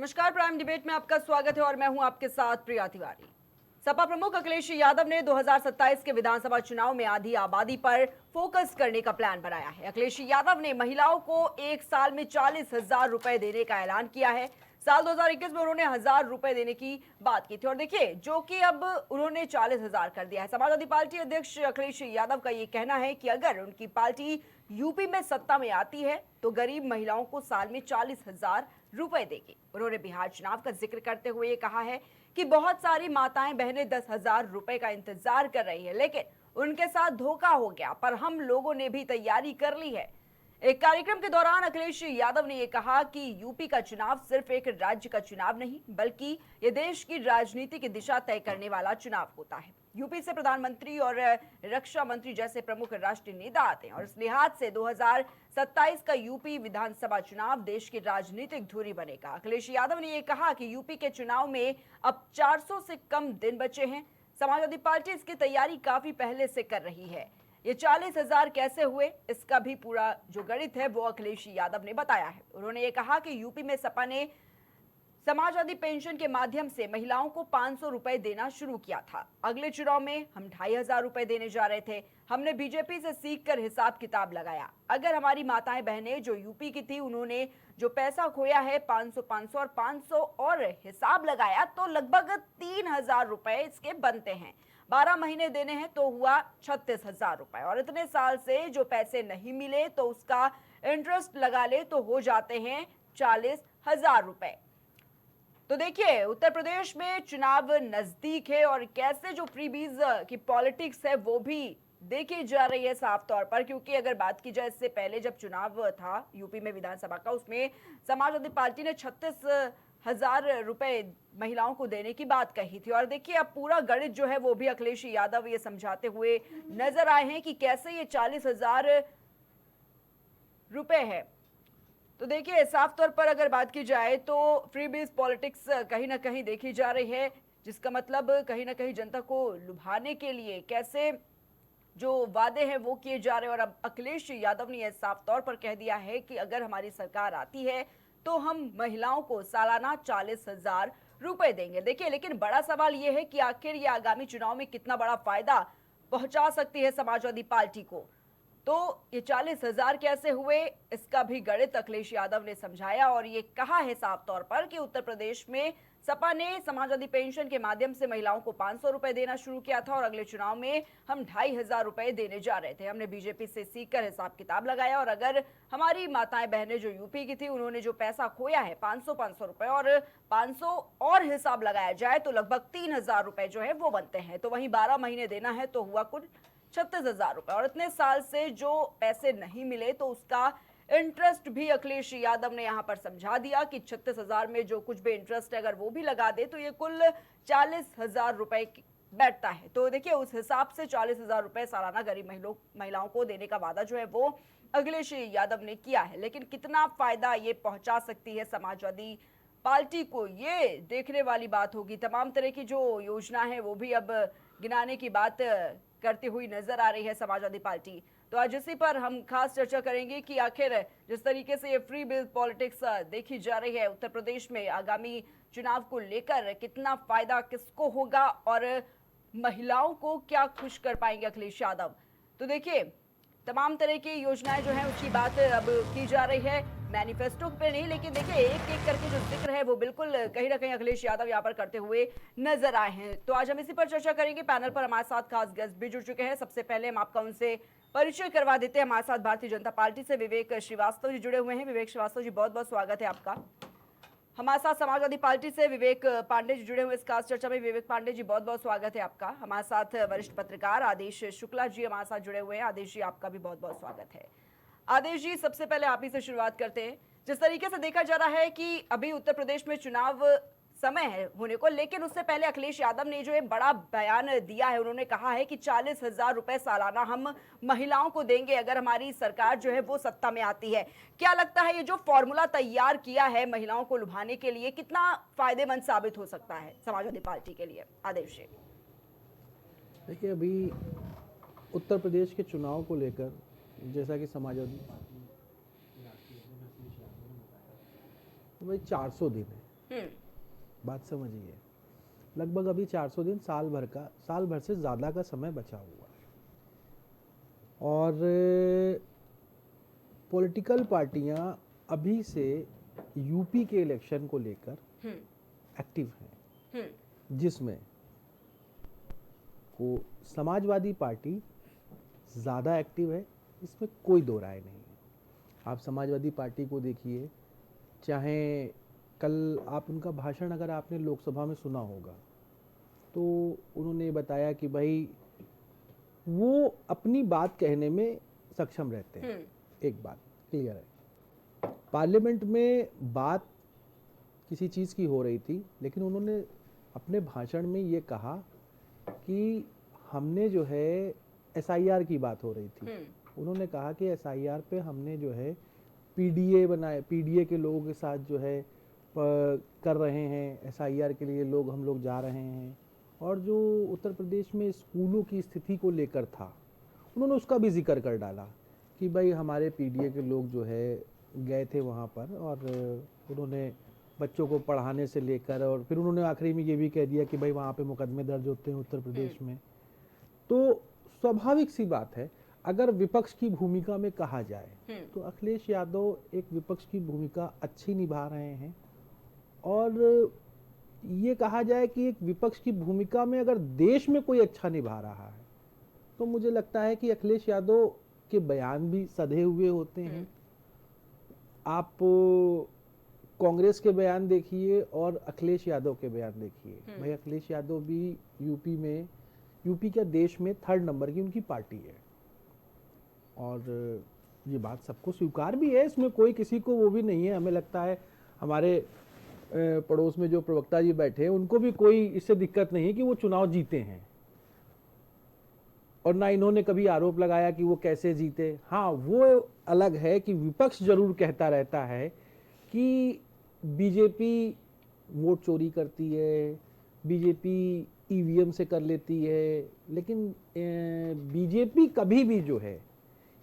नमस्कार, prime debate में आपका स्वागत है और मैं हूं आपके साथ प्रिया तिवारी। सपा प्रमुख अखिलेश यादव ने 2027 के विधानसभा चुनाव में आधी आबादी पर फोकस करने का प्लान बनाया है। अखिलेश यादव ने महिलाओं को एक साल में 40,000 रुपए देने का ऐलान किया है। साल 2021 में उन्होंने 1,000 रुपए देने की बात की थी और देखिए जो कि अब उन्होंने 40,000 कर दिया है। समाजवादी पार्टी अध्यक्ष अखिलेश यादव का ये कहना है कि अगर उनकी पार्टी यूपी में सत्ता में आती है तो गरीब महिलाओं को साल में 40,000 रुपए देगी। उन्होंने बिहार चुनाव का जिक्र करते हुए ये कहा है कि बहुत सारी माताएं बहनें 10,000 रुपए का इंतजार कर रही है, लेकिन उनके साथ धोखा हो गया, पर हम लोगों ने भी तैयारी कर ली है। एक कार्यक्रम के दौरान अखिलेश यादव ने यह कहा कि यूपी का चुनाव सिर्फ एक राज्य का चुनाव नहीं, बल्कि ये देश की राजनीति की दिशा तय करने वाला चुनाव होता है। यूपी से प्रधानमंत्री और रक्षा मंत्री जैसे प्रमुख राष्ट्रीय नेता आते हैं और इस लिहाज से 2027 का यूपी विधानसभा चुनाव देश की राजनीतिक धुरी बनेगा। अखिलेश यादव ने यह कहा कि यूपी के चुनाव में अब 400 से कम दिन बचे हैं। समाजवादी पार्टी इसकी तैयारी काफी पहले से कर रही है। ये 40,000 कैसे हुए, इसका भी पूरा जो गणित है वो अखिलेश यादव ने बताया है। उन्होंने ये कहा कि यूपी में सपा ने समाजवादी पेंशन के माध्यम से महिलाओं को 500 रुपए देना शुरू किया था। अगले चुनाव में हम 2,500 रुपए देने जा रहे थे। हमने बीजेपी से सीखकर हिसाब किताब लगाया। अगर हमारी माताएं बहनें जो यूपी की थी उन्होंने जो पैसा खोया है 500 और 500 और हिसाब लगाया तो लगभग 3,000 रुपए इसके बनते हैं। 12 महीने देने हैं तो हुआ 36,000 रुपए और इतने साल से जो पैसे नहीं मिले तो उसका इंटरेस्ट लगा ले तो हो जाते हैं 40,000 रुपए। तो देखिए उत्तर प्रदेश में चुनाव नजदीक है और कैसे जो फ्रीबीज की पॉलिटिक्स है वो भी देखी जा रही है साफ तौर पर, क्योंकि अगर बात की जाए इससे पहले जब चुनाव था यूपी में विधानसभा का, उसमें समाजवादी पार्टी ने 36,000 रुपए महिलाओं को देने की बात कही थी। और देखिए अब पूरा गणित जो है वो भी अखिलेश यादव ये समझाते हुए नजर आए हैं कि कैसे ये 40,000 रुपए है। तो देखिए साफ तौर पर अगर बात की जाए तो फ्रीबीज पॉलिटिक्स कहीं ना कहीं देखी जा रही है, जिसका मतलब कहीं ना कहीं जनता को लुभाने के लिए कैसे जो वादे हैं वो किए जा रहे हैं। और अब अखिलेश यादव ने यह साफ तौर पर कह दिया है कि अगर हमारी सरकार आती है तो हम महिलाओं को सालाना 40,000 रुपए देंगे। देखिए लेकिन बड़ा सवाल यह है कि आखिर ये आगामी चुनाव में कितना बड़ा फायदा पहुंचा सकती है समाजवादी पार्टी को। तो ये 40,000 कैसे हुए, इसका भी गणित अखिलेश यादव ने समझाया और ये कहा है साफ तौर पर कि उत्तर प्रदेश में सपा ने समाजवादी पेंशन के माध्यम से महिलाओं को 500 रुपए देना शुरू किया था और अगले चुनाव में हम 2,500 रुपए देने जा रहे थे। हमने बीजेपी से सीखकर हिसाब किताब लगाया और अगर हमारी माताएं बहनें जो यूपी की थी उन्होंने जो पैसा खोया है 500 रुपए और 500 और हिसाब लगाया जाए तो लगभग 3,000 रुपए जो है वो बनते हैं। तो वहीं 12 महीने देना है तो हुआ कुल 36,000 रुपए और इतने साल से जो पैसे नहीं मिले तो उसका इंटरेस्ट भी अखिलेश यादव ने यहां पर समझा दिया कि 36,000 में जो कुछ भी इंटरेस्ट है अगर वो भी लगा दे तो ये कुल 40,000 रुपए बैठता है। तो देखिए उस हिसाब से 40,000 रुपए सालाना गरीब महिलाओं को देने का वादा जो है वो अखिलेश यादव ने किया है। लेकिन कितना फायदा ये पहुंचा सकती है समाजवादी पार्टी को, ये देखने वाली बात होगी। तमाम तरह की जो योजना है वो भी अब गिनाने की बात करती हुई नजर आ रही है समाजवादी पार्टी। तो आज इसी पर हम खास चर्चा करेंगे कि आखिर जिस तरीके से ये फ्री बिल पॉलिटिक्स देखी जा रही है उत्तर प्रदेश में आगामी चुनाव को लेकर कितना फायदा किसको होगा और महिलाओं को क्या खुश कर पाएंगे अखिलेश यादव। तो देखिए तमाम तरह की योजनाएं जो है उसकी बात अब की जा रही है, मैनिफेस्टो पे नहीं, लेकिन देखिए एक एक करके जो जिक्र है वो बिल्कुल कहीं ना कहीं अखिलेश यादव यहाँ पर करते हुए नजर आए हैं। तो आज हम इसी पर चर्चा करेंगे। पैनल पर हमारे साथ खास गेस्ट भी जुड़ चुके हैं। सबसे पहले हम आपका उनसे परिचय करवा देते हैं। हमारे साथ भारतीय जनता पार्टी से विवेक श्रीवास्तव जी जुड़े हुए हैं। विवेक श्रीवास्तव जी बहुत बहुत स्वागत है आपका। हमारे साथ समाजवादी पार्टी से विवेक पांडे जी जुड़े हुए इस खास चर्चा में। विवेक पांडे जी बहुत बहुत स्वागत है आपका। हमारे साथ वरिष्ठ पत्रकार आदेश शुक्ला जी हमारे साथ जुड़े हुए हैं। आदेश जी आपका भी बहुत बहुत स्वागत है। आदेश जी सबसे पहले आप ही से शुरुआत करते हैं। जिस तरीके से देखा जा रहा है कि अभी उत्तर प्रदेश में चुनाव समय है होने को, लेकिन उससे पहले अखिलेश यादव ने जो है बड़ा बयान दिया है। उन्होंने कहा है कि 40,000 रुपए सालाना हम महिलाओं को देंगे अगर हमारी सरकार जो है वो सत्ता में आती है। क्या लगता है ये जो फॉर्मूला तैयार किया है महिलाओं को लुभाने के लिए कितना फायदेमंद साबित हो सकता है समाजवादी पार्टी के लिए? आदेश जी देखिए अभी उत्तर प्रदेश के चुनाव को लेकर जैसा कि समाजवादी भाई 400 दिन है बात समझिए, लगभग अभी 400 दिन, साल भर से ज़्यादा का समय बचा हुआ है। और पॉलिटिकल पार्टियां अभी से यूपी के इलेक्शन को लेकर एक्टिव हैं, जिसमें को समाजवादी पार्टी ज़्यादा एक्टिव है, इसमें कोई दो राय नहीं है। आप समाजवादी पार्टी को देखिए, चाहे कल आप उनका भाषण अगर आपने लोकसभा में सुना होगा तो उन्होंने बताया कि भाई वो अपनी बात कहने में सक्षम रहते हैं। एक बात क्लियर है, पार्लियामेंट में बात किसी चीज़ की हो रही थी, लेकिन उन्होंने अपने भाषण में ये कहा कि हमने जो है एसआईआर की बात हो रही थी, उन्होंने कहा कि एसआईआर पे हमने जो है पीडीए बनाए, पीडीए के लोगों के साथ जो है कर रहे हैं, एसआईआर के लिए हम लोग जा रहे हैं। और जो उत्तर प्रदेश में स्कूलों की स्थिति को लेकर था, उन्होंने उसका भी जिक्र कर डाला कि भाई हमारे पीडीए के लोग जो है गए थे वहाँ पर और उन्होंने बच्चों को पढ़ाने से लेकर, और फिर उन्होंने आखिरी में ये भी कह दिया कि भाई वहाँ पे मुकदमे दर्ज होते हैं उत्तर प्रदेश में। तो स्वाभाविक सी बात है, अगर विपक्ष की भूमिका में कहा जाए तो अखिलेश यादव एक विपक्ष की भूमिका अच्छी निभा रहे हैं। और ये कहा जाए कि एक विपक्ष की भूमिका में अगर देश में कोई अच्छा निभा रहा है तो मुझे लगता है कि अखिलेश यादव के बयान भी सधे हुए होते हैं। आप कांग्रेस के बयान देखिए और अखिलेश यादव के बयान देखिए। भाई अखिलेश यादव भी यूपी क्या देश में 3rd नंबर की उनकी पार्टी है, और ये बात सबको स्वीकार भी है, इसमें कोई किसी को वो भी नहीं है। हमें लगता है हमारे पड़ोस में जो प्रवक्ता जी बैठे हैं उनको भी कोई इससे दिक्कत नहीं है कि वो चुनाव जीते हैं, और ना इन्होंने कभी आरोप लगाया कि वो कैसे जीते। हाँ, वो अलग है कि विपक्ष जरूर कहता रहता है कि बीजेपी वोट चोरी करती है, बीजेपी ईवीएम से कर लेती है, लेकिन बीजेपी कभी भी जो है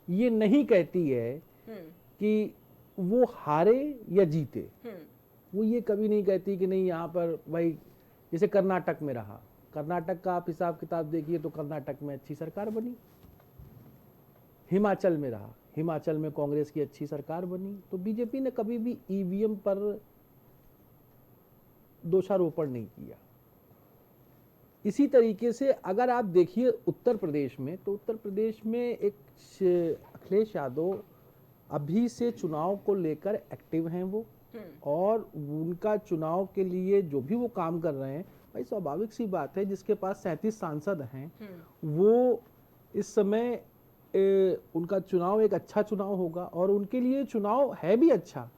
ये नहीं कहती है कि वो हारे या जीते। वो ये कभी नहीं कहती कि नहीं यहाँ पर भाई, जैसे कर्नाटक में रहा, कर्नाटक का आप हिसाब किताब देखिए तो कर्नाटक में अच्छी सरकार बनी। हिमाचल में रहा, हिमाचल में कांग्रेस की अच्छी सरकार बनी। तो बीजेपी ने कभी भी ईवीएम पर दोषारोपण नहीं किया। इसी तरीके से अगर आप देखिए उत्तर प्रदेश में, तो उत्तर प्रदेश में एक अखिलेश यादव अभी से चुनाव को लेकर एक्टिव हैं वो, और उनका चुनाव के लिए जो भी वो काम कर रहे हैं, भाई स्वाभाविक सी बात है, जिसके पास 37 सांसद हैं वो इस समय उनका चुनाव एक अच्छा चुनाव होगा, और उनके लिए चुनाव है भी अच्छा।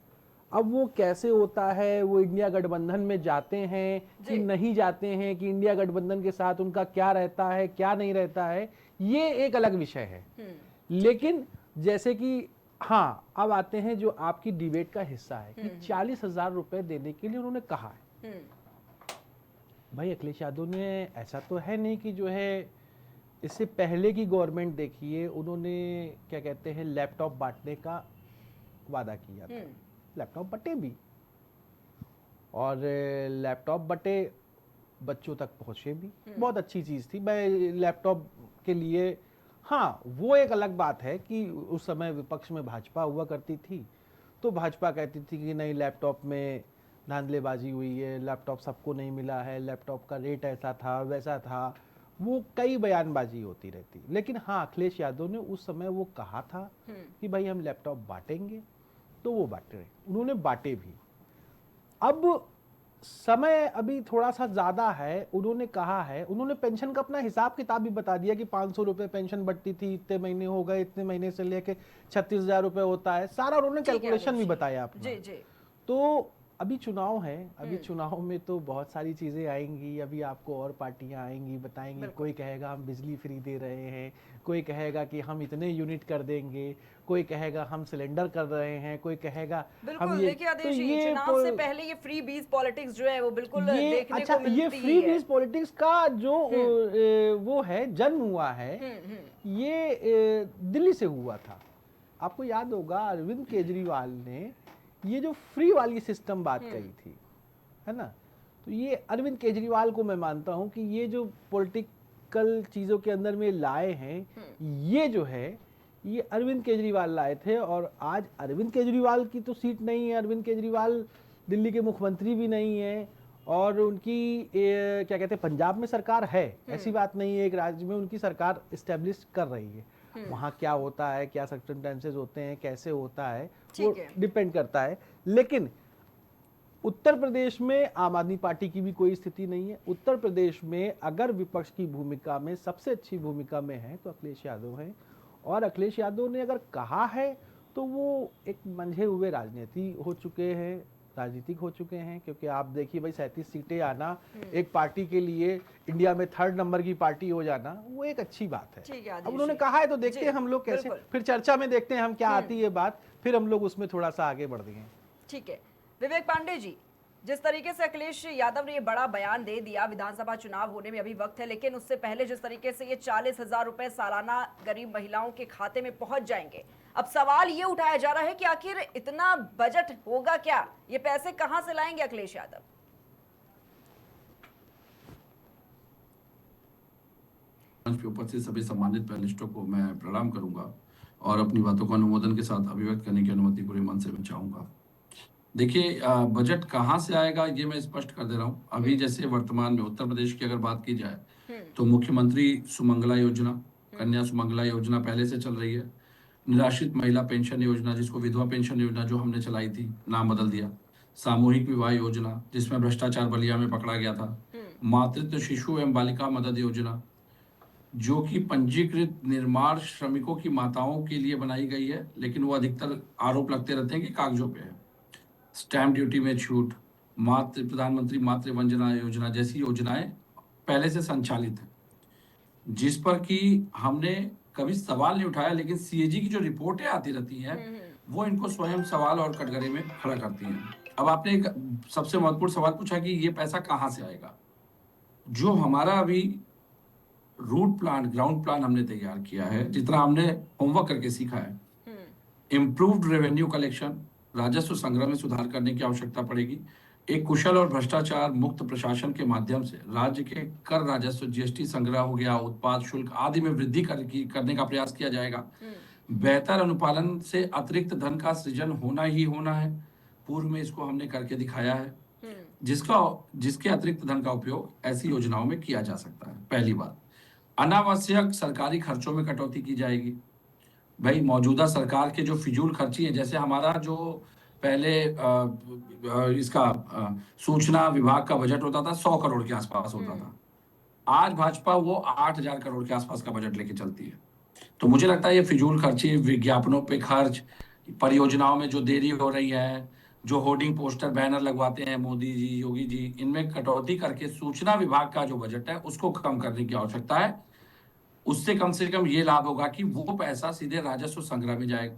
अब वो कैसे होता है, वो इंडिया गठबंधन में जाते हैं कि नहीं जाते हैं, कि इंडिया गठबंधन के साथ उनका क्या रहता है क्या नहीं रहता है, ये एक अलग विषय है। लेकिन जैसे कि हाँ, अब आते हैं जो आपकी डिबेट का हिस्सा है कि 40,000 रुपए देने के लिए उन्होंने कहा है। भाई अखिलेश यादव ने, ऐसा तो है नहीं कि जो है, इससे पहले की गवर्नमेंट देखिए, उन्होंने क्या कहते हैं लैपटॉप बांटने का वादा किया था, लैपटॉप बटे भी, और लैपटॉप बटे, बच्चों तक पहुंचे भी, बहुत अच्छी चीज थी। मैं लैपटॉप के लिए, हाँ वो एक अलग बात है कि उस समय विपक्ष में भाजपा हुआ करती थी, तो भाजपा कहती थी कि नहीं लैपटॉप में धांधलेबाजी हुई है, लैपटॉप सबको नहीं मिला है, लैपटॉप का रेट ऐसा था वैसा था, वो कई बयानबाजी होती रहती। लेकिन हाँ, अखिलेश यादव ने उस समय वो कहा था कि भाई हम लैपटॉप बांटेंगे, तो वो बांटे, उन्होंने बांटे भी। अब समय अभी थोड़ा सा ज्यादा है, उन्होंने कहा है, उन्होंने पेंशन का अपना हिसाब किताब भी बता दिया कि 500 रुपए पेंशन बढ़ती थी, इतने महीने हो गए, इतने महीने से लेके 36,000 रुपए होता है, सारा उन्होंने कैलकुलेशन भी बताया आपको। तो अभी चुनाव है, अभी चुनाव में तो बहुत सारी चीजें आएंगी, अभी आपको और पार्टियां आएंगी, बताएंगी, कोई कहेगा हम बिजली फ्री दे रहे हैं, कोई कहेगा कि हम इतने यूनिट कर देंगे, कोई कहेगा हम सिलेंडर कर रहे हैं, कोई कहेगा हम ये। तो ये चुनाव से पहले ये फ्री बीज पॉलिटिक्स जो है वो बिल्कुल देखने को मिलती है। ये फ्री बीज पॉलिटिक्स का जो वो है, जन्म हुआ है, ये दिल्ली से हुआ था। आपको याद होगा अरविंद केजरीवाल ने ये जो फ्री वाली सिस्टम बात कही थी, है ना। तो ये अरविंद केजरीवाल को मैं मानता हूं कि ये जो पॉलिटिकल चीज़ों के अंदर में लाए हैं, ये जो है ये अरविंद केजरीवाल लाए थे। और आज अरविंद केजरीवाल की तो सीट नहीं है, अरविंद केजरीवाल दिल्ली के मुख्यमंत्री भी नहीं है, और उनकी क्या कहते हैं, पंजाब में सरकार है, ऐसी बात नहीं है, एक राज्य में उनकी सरकार इस्टेब्लिश कर रही है। वहाँ क्या होता है, क्या सर्कमस्टेंसेस होते हैं, कैसे होता है, वो डिपेंड करता है। लेकिन उत्तर प्रदेश में आम आदमी पार्टी की भी कोई स्थिति नहीं है। उत्तर प्रदेश में अगर विपक्ष की भूमिका में सबसे अच्छी भूमिका में है तो अखिलेश यादव हैं, और अखिलेश यादव ने अगर कहा है तो वो एक मंझे हुए राजनीतिक हो चुके हैं, क्योंकि आप देखिए भाई 37 सीटें आना एक पार्टी के लिए, इंडिया में 3rd नंबर की पार्टी हो जाना, वो एक अच्छी बात है। अब उन्होंने कहा है तो देखते हैं हम लोग कैसे, फिर चर्चा में देखते हैं हम क्या आती है बात, फिर हम लोग उसमें थोड़ा सा आगे बढ़ देंगे। ठीक है विवेक पांडे जी, जिस तरीके से अखिलेश यादव ने ये बड़ा बयान दे दिया, विधानसभा चुनाव होने में अभी वक्त है, लेकिन उससे पहले जिस तरीके से ये 40,000 रुपए सालाना गरीब महिलाओं के खाते में पहुंच जाएंगे, अब सवाल ये उठाया जा रहा है कि आखिर इतना बजट होगा क्या, ये पैसे कहां से लाएंगे अखिलेश यादव? मंच पे उपस्थित सभी सम्मानित पैनलिस्टों को मैं प्रणाम करूंगा और अपनी बातों को अनुमोदन के साथ अभिव्यक्त करने की अनुमति पूरे मन से मैं चाहूंगा। देखिए, बजट कहाँ से आएगा ये मैं स्पष्ट कर दे रहा हूँ। अभी जैसे वर्तमान में उत्तर प्रदेश की अगर बात की जाए तो मुख्यमंत्री सुमंगला योजना, कन्या सुमंगला योजना पहले से चल रही है। निराश्रित महिला पेंशन योजना, जिसको विधवा पेंशन योजना जो हमने चलाई थी, नाम बदल दिया। सामूहिक विवाह योजना, जिसमें भ्रष्टाचार बलिया में पकड़ा गया था। मातृत्व शिशु एवं बालिका मदद योजना, जो कि पंजीकृत निर्माण श्रमिकों की माताओं के लिए बनाई गई है, लेकिन वो अधिकतर आरोप लगते रहते हैं कि कागजों पे है। स्टैम्प ड्यूटी में छूट, प्रधानमंत्री मातृ वंदना योजना जैसी योजनाएं पहले से संचालित है, जिस पर कि हमने कभी सवाल नहीं उठाया, लेकिन सीएजी की जो रिपोर्टें आती रहती हैं वो इनको स्वयं सवाल और कटघरे में खड़ा करती हैं। अब आपने एक सबसे महत्वपूर्ण सवाल पूछा कि ये पैसा कहाँ से आएगा। जो हमारा अभी रूट प्लान, ग्राउंड प्लान हमने तैयार किया है, जितना हमने होमवर्क करके सीखा है, इम्प्रूव्ड रेवेन्यू कलेक्शन, राजस्व संग्रह में सुधार करने की आवश्यकता पड़ेगी। एक कुशल और भ्रष्टाचार मुक्त प्रशासन के माध्यम से राज्य के कर राजस्व, जीएसटी संग्रह हो गया, उत्पाद शुल्क आदि में वृद्धि करने का प्रयास किया जाएगा। बेहतर अनुपालन से अतिरिक्त धन का सृजन होना ही होना है। पूर्व में इसको हमने करके दिखाया है, जिसके अतिरिक्त धन का उपयोग ऐसी योजनाओं में किया जा सकता है। पहली बात, अनावश्यक सरकारी खर्चों में कटौती की जाएगी। भाई, मौजूदा सरकार के जो फिजूल खर्ची है, जैसे हमारा जो पहले सूचना विभाग का बजट होता था 100 करोड़ के आसपास होता था, आज भाजपा वो 8,000 करोड़ के आसपास का बजट लेके चलती है। तो मुझे लगता है ये फिजूल खर्ची, विज्ञापनों पे खर्च, परियोजनाओं में जो देरी हो रही है, जो होर्डिंग पोस्टर बैनर लगवाते हैं मोदी जी, योगी जी, इनमें कटौती करके सूचना विभाग का जो बजट है उसको कम करने की आवश्यकता है। उससे कम से कम ये लाभ होगा कि वो पैसा सीधे राजस्व संग्रह में जाएगा।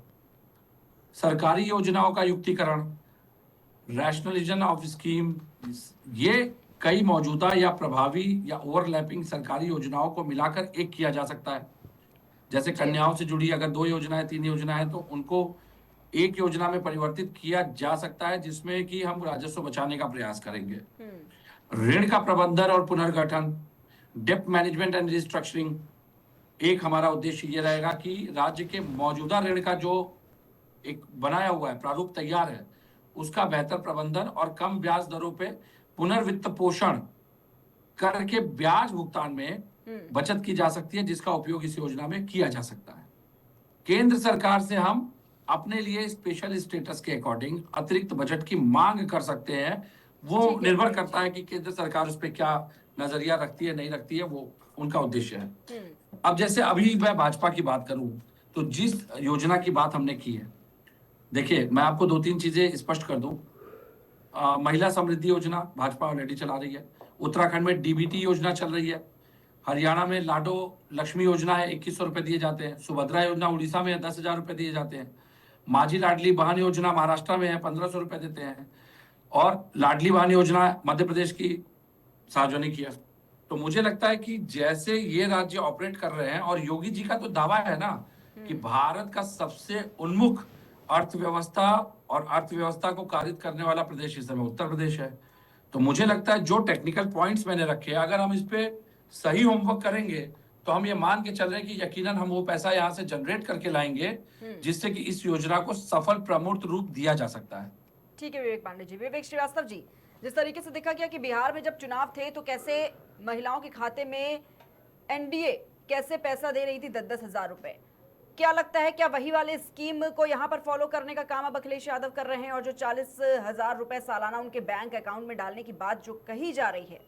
सरकारी योजनाओं का युक्तिकरण, रैशनलाइजेशन ऑफ स्कीम, ये कई मौजूदा या प्रभावी या ओवरलैपिंग सरकारी योजनाओं को मिलाकर एक किया जा सकता है। जैसे कन्याओं से जुड़ी अगर 2 योजनाएं, 3 योजनाएं, तो उनको एक योजना में परिवर्तित किया जा सकता है, जिसमें कि हम राजस्व बचाने का प्रयास करेंगे। ऋण का प्रबंधन और पुनर्गठन, डेप्ट मैनेजमेंट एंड रिस्ट्रक्चरिंग, एक हमारा उद्देश्य ये रहेगा कि राज्य के मौजूदा ऋण का जो एक बनाया हुआ है, प्रारूप तैयार है, उसका बेहतर प्रबंधन और कम ब्याज दरों पे पुनर्वित्त पोषण करके ब्याज भुगतान में बचत की जा सकती है, जिसका उपयोग इस योजना में किया जा सकता है। केंद्र सरकार से हम अपने लिए स्पेशल स्टेटस के अकॉर्डिंग अतिरिक्त बजट की मांग कर सकते हैं। वो निर्भर करता है कि केंद्र सरकार उस पर क्या नजरिया रखती है, नहीं रखती है, वो उनका उद्देश्य है। अब जैसे अभी मैं भाजपा की बात करूं तो जिस योजना की बात हमने की है, देखिए मैं आपको 2-3 चीजें स्पष्ट कर दूं। महिला समृद्धि योजना भाजपा ऑलरेडी चला रही है। उत्तराखंड में डीबीटी योजना चल रही है। हरियाणा में लाडो लक्ष्मी योजना है, 2100 रुपए दिए जाते हैं। सुभद्रा योजना उड़ीसा में है, 10,000 रुपए दिए जाते हैं। माझी लाडली बहन योजना महाराष्ट्र में है, 1500 रुपए देते हैं। और लाडली बहन योजना मध्य प्रदेश की सार्वजनिक है। तो मुझे लगता है कि जैसे ये राज्य ऑपरेट कर रहे हैं, और योगी जी का तो दावा है ना कि भारत का सबसे उन्मुख अर्थव्यवस्था और अर्थव्यवस्था को कारित करने वाला प्रदेश इस समय उत्तर प्रदेश है। तो मुझे लगता है जो टेक्निकल पॉइंट्स मैंने रखे, अगर हम इस पे सही होमवर्क करेंगे तो हम ये मान के चल रहे हैं कि यकीनन हम वो पैसा यहाँ से जनरेट करके लाएंगे जिससे कि इस योजना को सफल प्रमूर्त रूप दिया जा सकता है। ठीक है विवेक पांडे जी। विवेक श्रीवास्तव जी, जिस तरीके से देखा गया कि बिहार में जब चुनाव थे तो कैसे महिलाओं के खाते में एनडीए कैसे पैसा दे रही थी 10-10 हजार रुपए, क्या लगता है क्या वही वाले स्कीम को यहाँ पर फॉलो करने का काम अब अखिलेश यादव कर रहे हैं, और जो 40,000 रुपए सालाना उनके बैंक अकाउंट में डालने की बात जो कही जा रही है,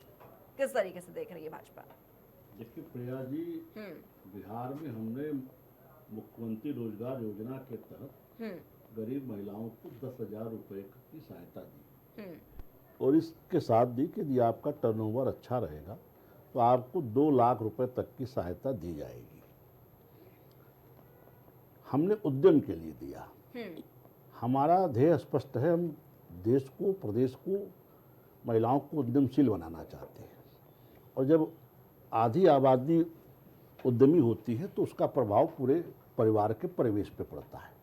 किस तरीके से देख रही है भाजपा? देखिए प्रिया जी, बिहार में हमने मुख्यमंत्री रोजगार योजना के तहत गरीब महिलाओं को 10,000 रुपए की सहायता दी, और इसके साथ दी कि यदि आपका टर्नओवर अच्छा रहेगा तो आपको 2 लाख रुपए तक की सहायता दी जाएगी। हमने उद्यम के लिए दिया। हमारा ध्येय स्पष्ट है, हम देश को, प्रदेश को, महिलाओं को उद्यमशील बनाना चाहते हैं, और जब आधी आबादी उद्यमी होती है तो उसका प्रभाव पूरे परिवार के परिवेश पे पड़ता है।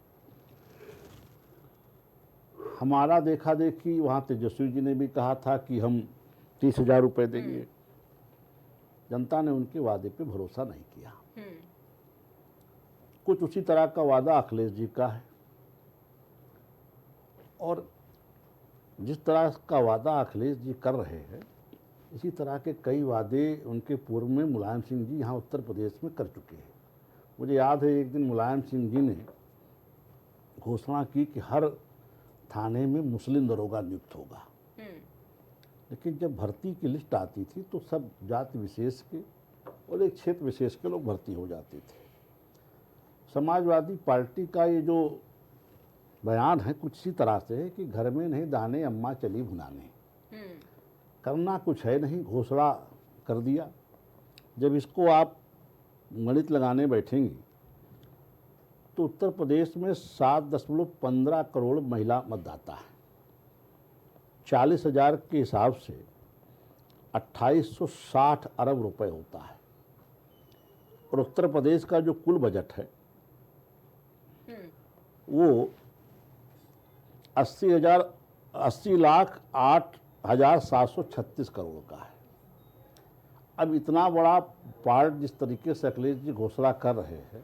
हमारा देखा देखी वहाँ तेजस्वी जी ने भी कहा था कि हम 30,000 रुपये देंगे। जनता ने उनके वादे पे भरोसा नहीं किया। कुछ उसी तरह का वादा अखिलेश जी का है, और जिस तरह का वादा अखिलेश जी कर रहे हैं इसी तरह के कई वादे उनके पूर्व में मुलायम सिंह जी यहाँ उत्तर प्रदेश में कर चुके हैं। मुझे याद है एक दिन मुलायम सिंह जी ने घोषणा की कि हर थाने में मुस्लिम दरोगा नियुक्त होगा, लेकिन जब भर्ती की लिस्ट आती थी तो सब जाति विशेष के और एक क्षेत्र विशेष के लोग भर्ती हो जाते थे। समाजवादी पार्टी का ये जो बयान है कुछ इसी तरह से है कि घर में नहीं दाने अम्मा चली भुनाने, करना कुछ है नहीं, घोषणा कर दिया। जब इसको आप गणित लगाने बैठेंगे तो उत्तर प्रदेश में 7.15 करोड़ महिला मतदाता है। 40,000 के हिसाब से 2860 अरब रुपए होता है, और उत्तर प्रदेश का जो कुल बजट है वो 80,08,736 करोड़ का है। अब इतना बड़ा पार्ट जिस तरीके से अखिलेश जी घोषणा कर रहे हैं,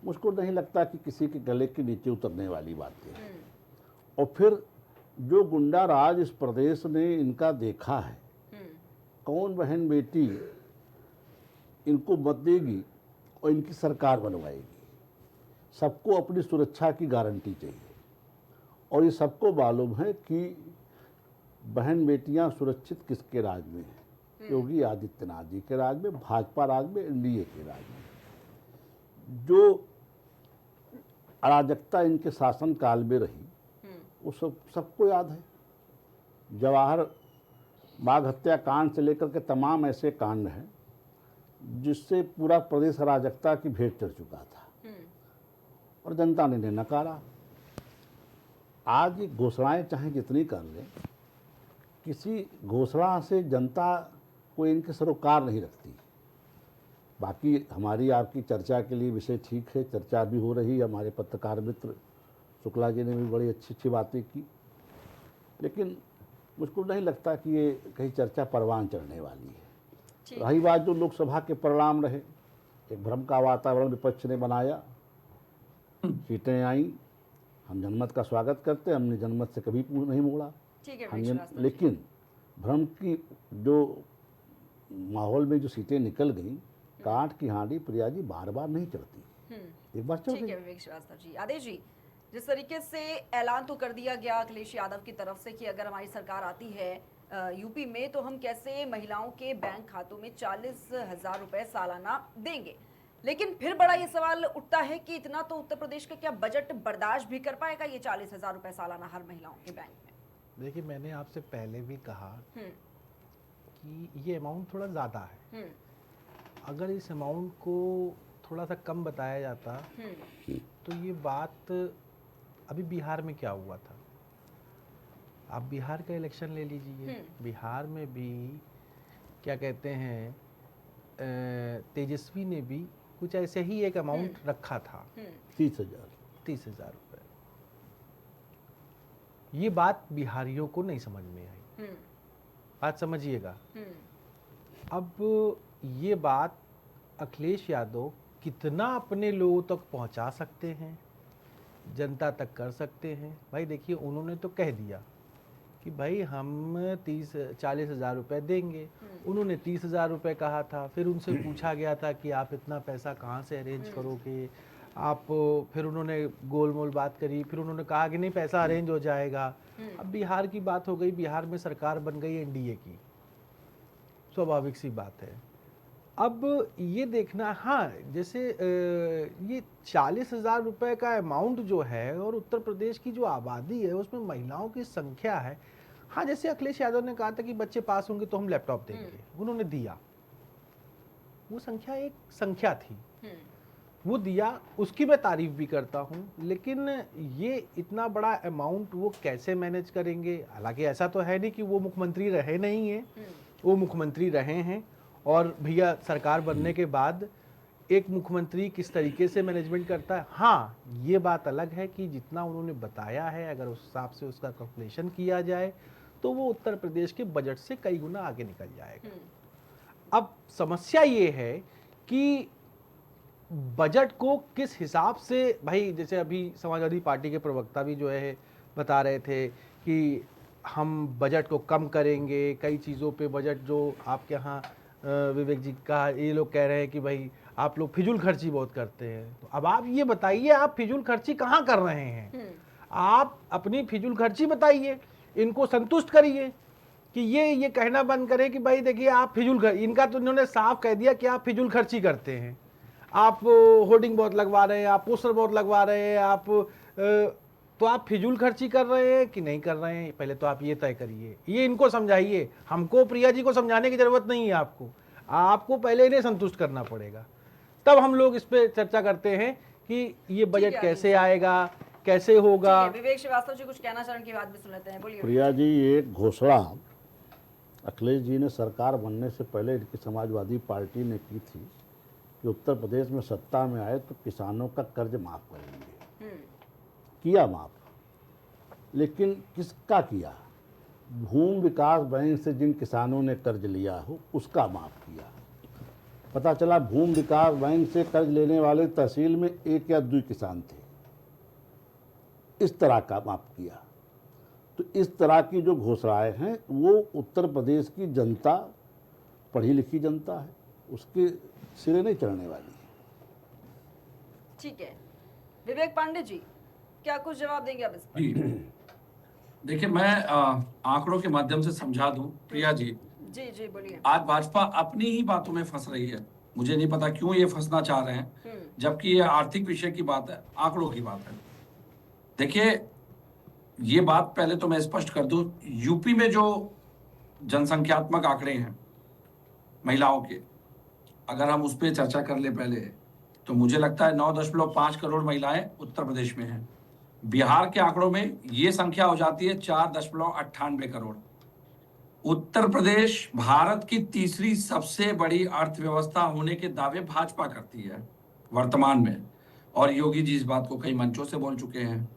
मुझको नहीं लगता कि किसी के गले के नीचे उतरने वाली बातें हैं। और फिर जो गुंडा राज इस प्रदेश ने इनका देखा है, कौन बहन बेटी इनको मत देगी और इनकी सरकार बनवाएगी? सबको अपनी सुरक्षा की गारंटी चाहिए, और ये सबको मालूम है कि बहन बेटियां सुरक्षित किसके राज में है, योगी आदित्यनाथ जी के राज में, भाजपा राज में, एनडीए के राज में। जो अराजकता इनके शासन काल में रही वो सबको याद है। जवाहर बाग हत्याकांड से लेकर के तमाम ऐसे कांड हैं जिससे पूरा प्रदेश अराजकता की भेंट चढ़ चुका था, और जनता ने नकारा। आज ये घोषणाएं चाहे जितनी कर लें, किसी घोषणा से जनता को इनके सरोकार नहीं रखती। बाकी हमारी आपकी चर्चा के लिए विषय ठीक है, चर्चा भी हो रही है। हमारे पत्रकार मित्र शुक्ला जी ने भी बड़ी अच्छी अच्छी बातें की, लेकिन मुझको नहीं लगता कि ये कहीं चर्चा परवान चढ़ने वाली है। रही बात जो लोकसभा के परिणाम रहे, एक भ्रम का वातावरण विपक्ष ने बनाया, सीटें आई, हम जनमत का स्वागत करते, हमने जनमत से कभी मुंह नहीं मोड़ा। लेकिन भ्रम की जो माहौल में जो सीटें निकल गई, कांट की हांडी प्रिया जी बार बार नहीं चढ़ती, एक बार चढ़ गई। ठीक है विवेक श्रीवास्तव जी। आदेश जी, जिस तरीके से ऐलान तो कर दिया गया अखिलेश यादव की तरफ से कि अगर हमारी सरकार आती है यूपी में तो हम कैसे महिलाओं के बैंक खातों में 40,000 रुपए सालाना देंगे, लेकिन फिर बड़ा ये सवाल उठता है कि इतना तो उत्तर प्रदेश का क्या बजट बर्दाश्त भी कर पाएगा ये 40,000 रुपए सालाना हर महिलाओं के बैंक में? देखिए, मैंने आपसे पहले भी कहा कि ये अमाउंट थोड़ा ज़्यादा है। अगर इस अमाउंट को थोड़ा सा कम बताया जाता तो ये बात, अभी बिहार में क्या हुआ था, आप बिहार का इलेक्शन ले लीजिए, बिहार में भी क्या कहते हैं, तेजस्वी ने भी कुछ ऐसे ही एक अमाउंट रखा था, 30,000 रुपये। ये बात बिहारियों को नहीं समझ में आई। बात समझिएगा। हम्म। अब ये बात अखिलेश यादव कितना अपने लोगों तक पहुंचा सकते हैं, जनता तक कर सकते हैं। भाई देखिए, उन्होंने तो कह दिया कि भाई हम 30-40 हज़ार रुपये देंगे। उन्होंने 30 हज़ार रुपये कहा था। फिर उनसे पूछा गया था कि आप इतना पैसा कहाँ से अरेंज करोगे आप। फिर उन्होंने गोल मोल बात करी। फिर उन्होंने कहा कि नहीं, पैसा अरेंज हो जाएगा। अब बिहार की बात हो गई, बिहार में सरकार बन गई एनडीए की, स्वाभाविक सी बात है। अब ये देखना, हाँ, जैसे ये 40 हज़ार रुपये का अमाउंट जो है और उत्तर प्रदेश की जो आबादी है उसमें महिलाओं की संख्या है। हाँ, जैसे अखिलेश यादव ने कहा था कि बच्चे पास होंगे तो हम लैपटॉप देंगे, उन्होंने दिया। वो संख्या एक संख्या थी, वो दिया, उसकी मैं तारीफ भी करता हूँ। लेकिन ये इतना बड़ा अमाउंट वो कैसे मैनेज करेंगे? हालांकि ऐसा तो है नहीं कि वो मुख्यमंत्री रहे नहीं हैं, वो मुख्यमंत्री रहे हैं। और भैया, सरकार बनने के बाद एक मुख्यमंत्री किस तरीके से मैनेजमेंट करता है, हाँ, ये बात अलग है कि जितना उन्होंने बताया है, अगर उस हिसाब से उसका कैलकुलेशन किया जाए तो वो उत्तर प्रदेश के बजट से कई गुना आगे निकल जाएगा। अब समस्या ये है कि बजट को किस हिसाब से, भाई जैसे अभी समाजवादी पार्टी के प्रवक्ता भी जो है बता रहे थे कि हम बजट को कम करेंगे, कई चीज़ों पे बजट जो आपके यहाँ विवेक जी का, ये लोग कह रहे हैं कि भाई आप लोग फिजूल खर्ची बहुत करते हैं। तो अब आप ये बताइए, आप फिजूल खर्ची कहाँ कर रहे हैं? आप अपनी फिजूल खर्ची बताइए, इनको संतुष्ट करिए कि ये कहना बंद करें कि भाई देखिए आप फिजूल खर्ची। इनका तो इन्होंने साफ कह दिया कि आप फिजूल खर्ची करते हैं, आप होर्डिंग बहुत लगवा रहे हैं, आप पोस्टर बहुत लगवा रहे हैं, आप तो आप फिजूल खर्ची कर रहे हैं कि नहीं कर रहे हैं? पहले तो आप ये तय करिए, ये इनको समझाइए। हमको, प्रिया जी को समझाने की जरूरत नहीं है आपको पहले इन्हें संतुष्ट करना पड़ेगा, तब हम लोग इस पे चर्चा करते हैं कि ये बजट कैसे आएगा, कैसे होगा। विवेक श्रीवास्तव जी कुछ कहना चाहें, की बात भी सुन लेते हैं, बोलिए। प्रिया जी, एक घोषणा अखिलेश जी ने सरकार बनने से पहले इनकी समाजवादी पार्टी ने की थी कि उत्तर प्रदेश में सत्ता में आए तो किसानों का कर्ज माफ करेंगे। किया माफ, लेकिन किसका किया? भूमि विकास बैंक से जिन किसानों ने कर्ज लिया हो उसका माफ किया। पता चला भूमि विकास बैंक से कर्ज लेने वाले तहसील में 1 या 2 किसान थे, इस तरह का माफ किया। तो इस तरह की जो घोषणाएं हैं वो उत्तर प्रदेश की जनता, पढ़ी लिखी जनता है, उसके सिरे नहीं चढ़ने वाली। ठीक है, विवेक पांडे जी, क्या कुछ जवाब देंगे आप इस पर? जी, देखिए, मैं आंकड़ों के माध्यम से समझा दूं प्रिया जी। जी बोलिए। आज भाजपा अपनी ही बातों में फंस रही है। मुझे नहीं पता क्यों ये फंसना चाह रहे हैं, जबकि ये आर्थिक विषय की बात है, आंकड़ों की बात है। देखिए, ये बात पहले तो मैं स्पष्ट कर दूं, यूपी में जो जनसंख्यात्मक आंकड़े हैं महिलाओं के, अगर हम उस पर चर्चा कर ले पहले, तो मुझे लगता है 9.5 करोड़ महिलाएं उत्तर प्रदेश में हैं। बिहार के आंकड़ों में ये संख्या हो जाती है 4.98 करोड़। उत्तर प्रदेश भारत की तीसरी सबसे बड़ी अर्थव्यवस्था होने के दावे भाजपा करती है वर्तमान में, और योगी जी इस बात को कई मंचों से बोल चुके हैं।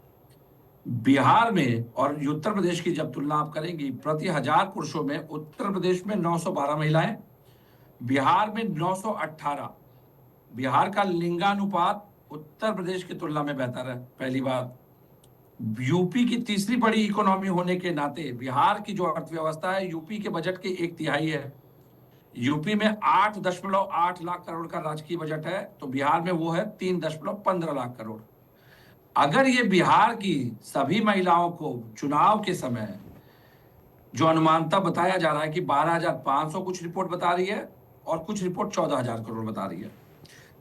बिहार में और उत्तर प्रदेश की जब तुलना आप करेंगी, प्रति 1000 पुरुषों में उत्तर प्रदेश में 912 महिलाएं, बिहार में 918। बिहार का लिंगानुपात उत्तर प्रदेश की तुलना में बेहतर है। पहली बात, यूपी की तीसरी बड़ी इकोनॉमी होने के नाते बिहार की जो अर्थव्यवस्था है यूपी के बजट की 1/3 है। यूपी में 8.8 लाख करोड़ का राजकीय बजट है, तो बिहार में वो है 3.15 लाख करोड़। अगर ये बिहार की सभी महिलाओं को चुनाव के समय जो अनुमानता बताया जा रहा है कि 12,500 कुछ रिपोर्ट बता रही है और कुछ रिपोर्ट 14,000 करोड़ बता रही है,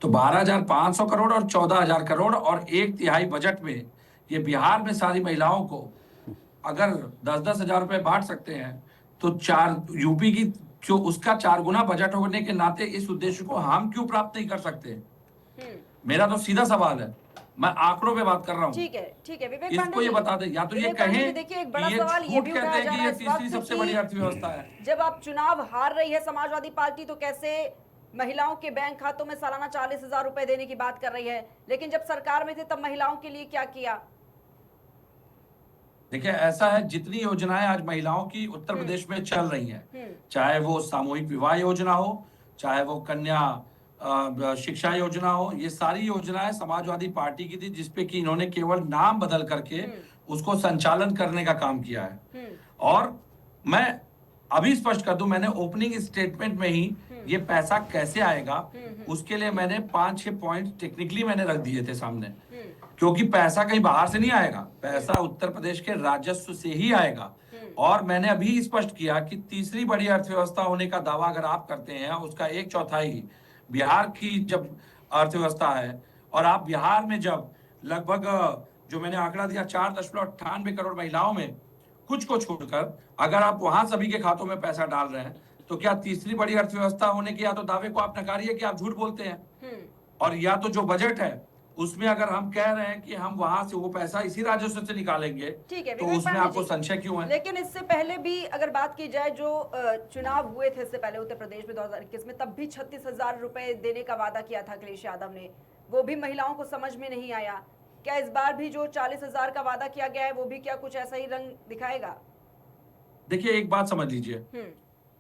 तो 12,500 करोड़ और 14,000 करोड़ और 1/3 बजट में ये बिहार में सारी महिलाओं को अगर 10-10 हजार रुपए बांट सकते हैं, तो यूपी की जो उसका 4 गुना बजट होने के नाते इस उद्देश्य को हम क्यों प्राप्त नहीं कर सकते? मेरा तो सीधा सवाल है, मैं आंकड़ों पे बात कर रहा हूँ। ठीक है विवेक इसको ये बता दें, या तो ये कहें देखिए, एक बड़ा कि ये सवाल ये झूठ भी कहते उठाया हैं जा कि रहा ये है इस तीसरी वक्त सबसे कि बड़ी अर्थव्यवस्था है। जब आप चुनाव हार रही है समाजवादी पार्टी, तो कैसे महिलाओं के बैंक खातों में सालाना 40,000 रुपए देने की बात कर रही है, लेकिन जब सरकार में थे तब महिलाओं के लिए क्या किया? देखिए ऐसा है, जितनी योजनाएं आज महिलाओं की उत्तर प्रदेश में चल रही हैं, चाहे वो सामूहिक विवाह योजना हो, चाहे वो कन्या शिक्षा योजना हो, ये सारी योजनाएं समाजवादी पार्टी की थी, जिसपे कि इन्होंने केवल नाम बदल करके उसको संचालन करने का काम किया है। और मैं अभी स्पष्ट कर दूं, मैंने ओपनिंग स्टेटमेंट में ही ये पैसा कैसे आएगा उसके लिए मैंने 5-6 पॉइंट टेक्निकली मैंने रख दिए थे सामने, क्योंकि पैसा कहीं बाहर से नहीं आएगा, पैसा उत्तर प्रदेश के राजस्व से ही आएगा। और मैंने अभी स्पष्ट किया कि तीसरी बड़ी अर्थव्यवस्था होने का दावा अगर आप करते हैं, उसका 1/4 बिहार की जब अर्थव्यवस्था है, और आप बिहार में जब लगभग जो मैंने आंकड़ा दिया 4.98 करोड़ महिलाओं में कुछ को छोड़कर अगर आप वहां सभी के खातों में पैसा डाल रहे हैं, तो क्या तीसरी बड़ी अर्थव्यवस्था होने के या तो दावे को आप नकारिए कि आप झूठ बोलते हैं, और या तो जो बजट है उसमें अगर हम कह रहे हैं कि हम वहां से वो पैसा इसी राजस्व से निकालेंगे, ठीक है, तो विवेक उसमें पांडे आपको जी। संशय क्यों है? लेकिन इससे पहले भी अगर बात की जाए, जो चुनाव हुए थे इससे पहले उत्तर प्रदेश में 2021 में, तब भी 36,000 रुपए देने का वादा किया था अखिलेश यादव ने, वो भी महिलाओं को समझ में नहीं आया। क्या इस बार भी जो 40,000 का वादा किया गया है वो भी क्या कुछ ऐसा ही रंग दिखाएगा? देखिए एक बात समझ लीजिए,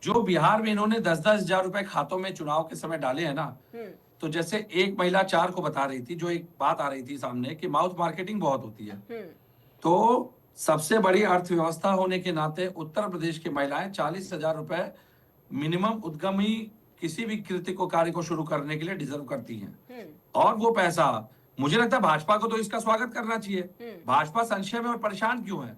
जो बिहार में इन्होंने 10-10 हजार रुपए खातों में चुनाव के समय डाले हैं ना, तो जैसे एक महिला 4 को बता रही थी, जो एक बात आ रही थी सामने कि माउथ मार्केटिंग बहुत होती है, तो सबसे बड़ी अर्थव्यवस्था होने के नाते उत्तर प्रदेश की महिलाएं 40,000 रुपए मिनिमम उद्यमी किसी भी कृत्य को कार्य को शुरू करने के लिए डिजर्व करती हैं। और वो पैसा, मुझे लगता है भाजपा को तो इसका स्वागत करना चाहिए। भाजपा संशय में और परेशान क्यों है?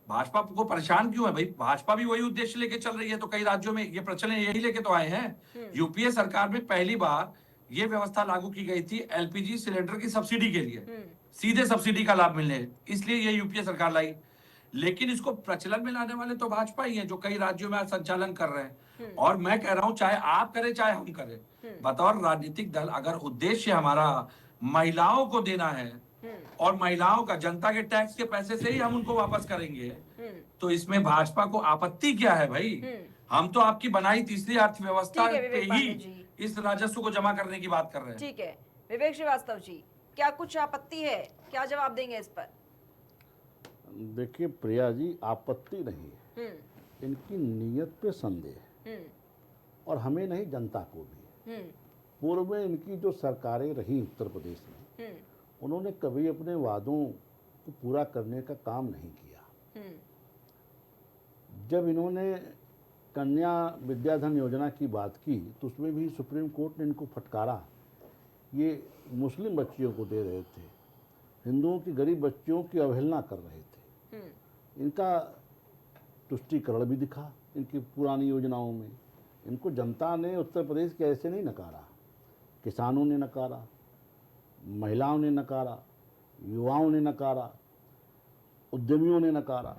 भाजपा को परेशान क्यों है भाई? भाजपा भी वही उद्देश्य लेके चल रही है, तो कई राज्यों में ये प्रचलन यही लेके तो आए हैं। यूपीए सरकार में पहली बार ये व्यवस्था लागू की गई थी एलपीजी सिलेंडर की सब्सिडी के लिए, सीधे सब्सिडी का लाभ मिलने, इसलिए ये यूपीए सरकार लाई। लेकिन इसको प्रचलन में लाने वाले तो भाजपा ही है, जो कई राज्यों में आज संचालन कर रहे हैं। और मैं कह रहा हूं, चाहे आप करें चाहे हम करें, बतौर राजनीतिक दल अगर उद्देश्य हमारा महिलाओं को देना है और महिलाओं का जनता के टैक्स के पैसे से ही हम उनको वापस करेंगे, तो इसमें भाजपा को आपत्ति क्या है भाई? हम तो आपकी बनाई तीसरी अर्थव्यवस्था ठीक है, पे विवेक ही पांडे जी। इस राजस्व को जमा करने की बात कर रहे हैं। ठीक है, विवेक श्रीवास्तव जी, क्या कुछ आपत्ति है? क्या जवाब देंगे इस पर? देखिए प्रिया जी, आपत्ति नहीं है, इनकी नीयत पे संदेह है, और हमें नहीं जनता को भी। पूर्व में इनकी जो सरकारें रही उत्तर प्रदेश में, उन्होंने कभी अपने वादों को पूरा करने का काम नहीं किया। जब इन्होंने कन्या विद्याधन योजना की बात की, तो उसमें भी सुप्रीम कोर्ट ने इनको फटकारा। ये मुस्लिम बच्चियों को दे रहे थे, हिंदुओं की गरीब बच्चियों की अवहेलना कर रहे थे। इनका तुष्टीकरण भी दिखा इनकी पुरानी योजनाओं में। इनको जनता ने उत्तर प्रदेश के ऐसे नहीं नकारा, किसानों ने नकारा, महिलाओं ने नकारा, युवाओं ने नकारा, उद्यमियों ने नकारा।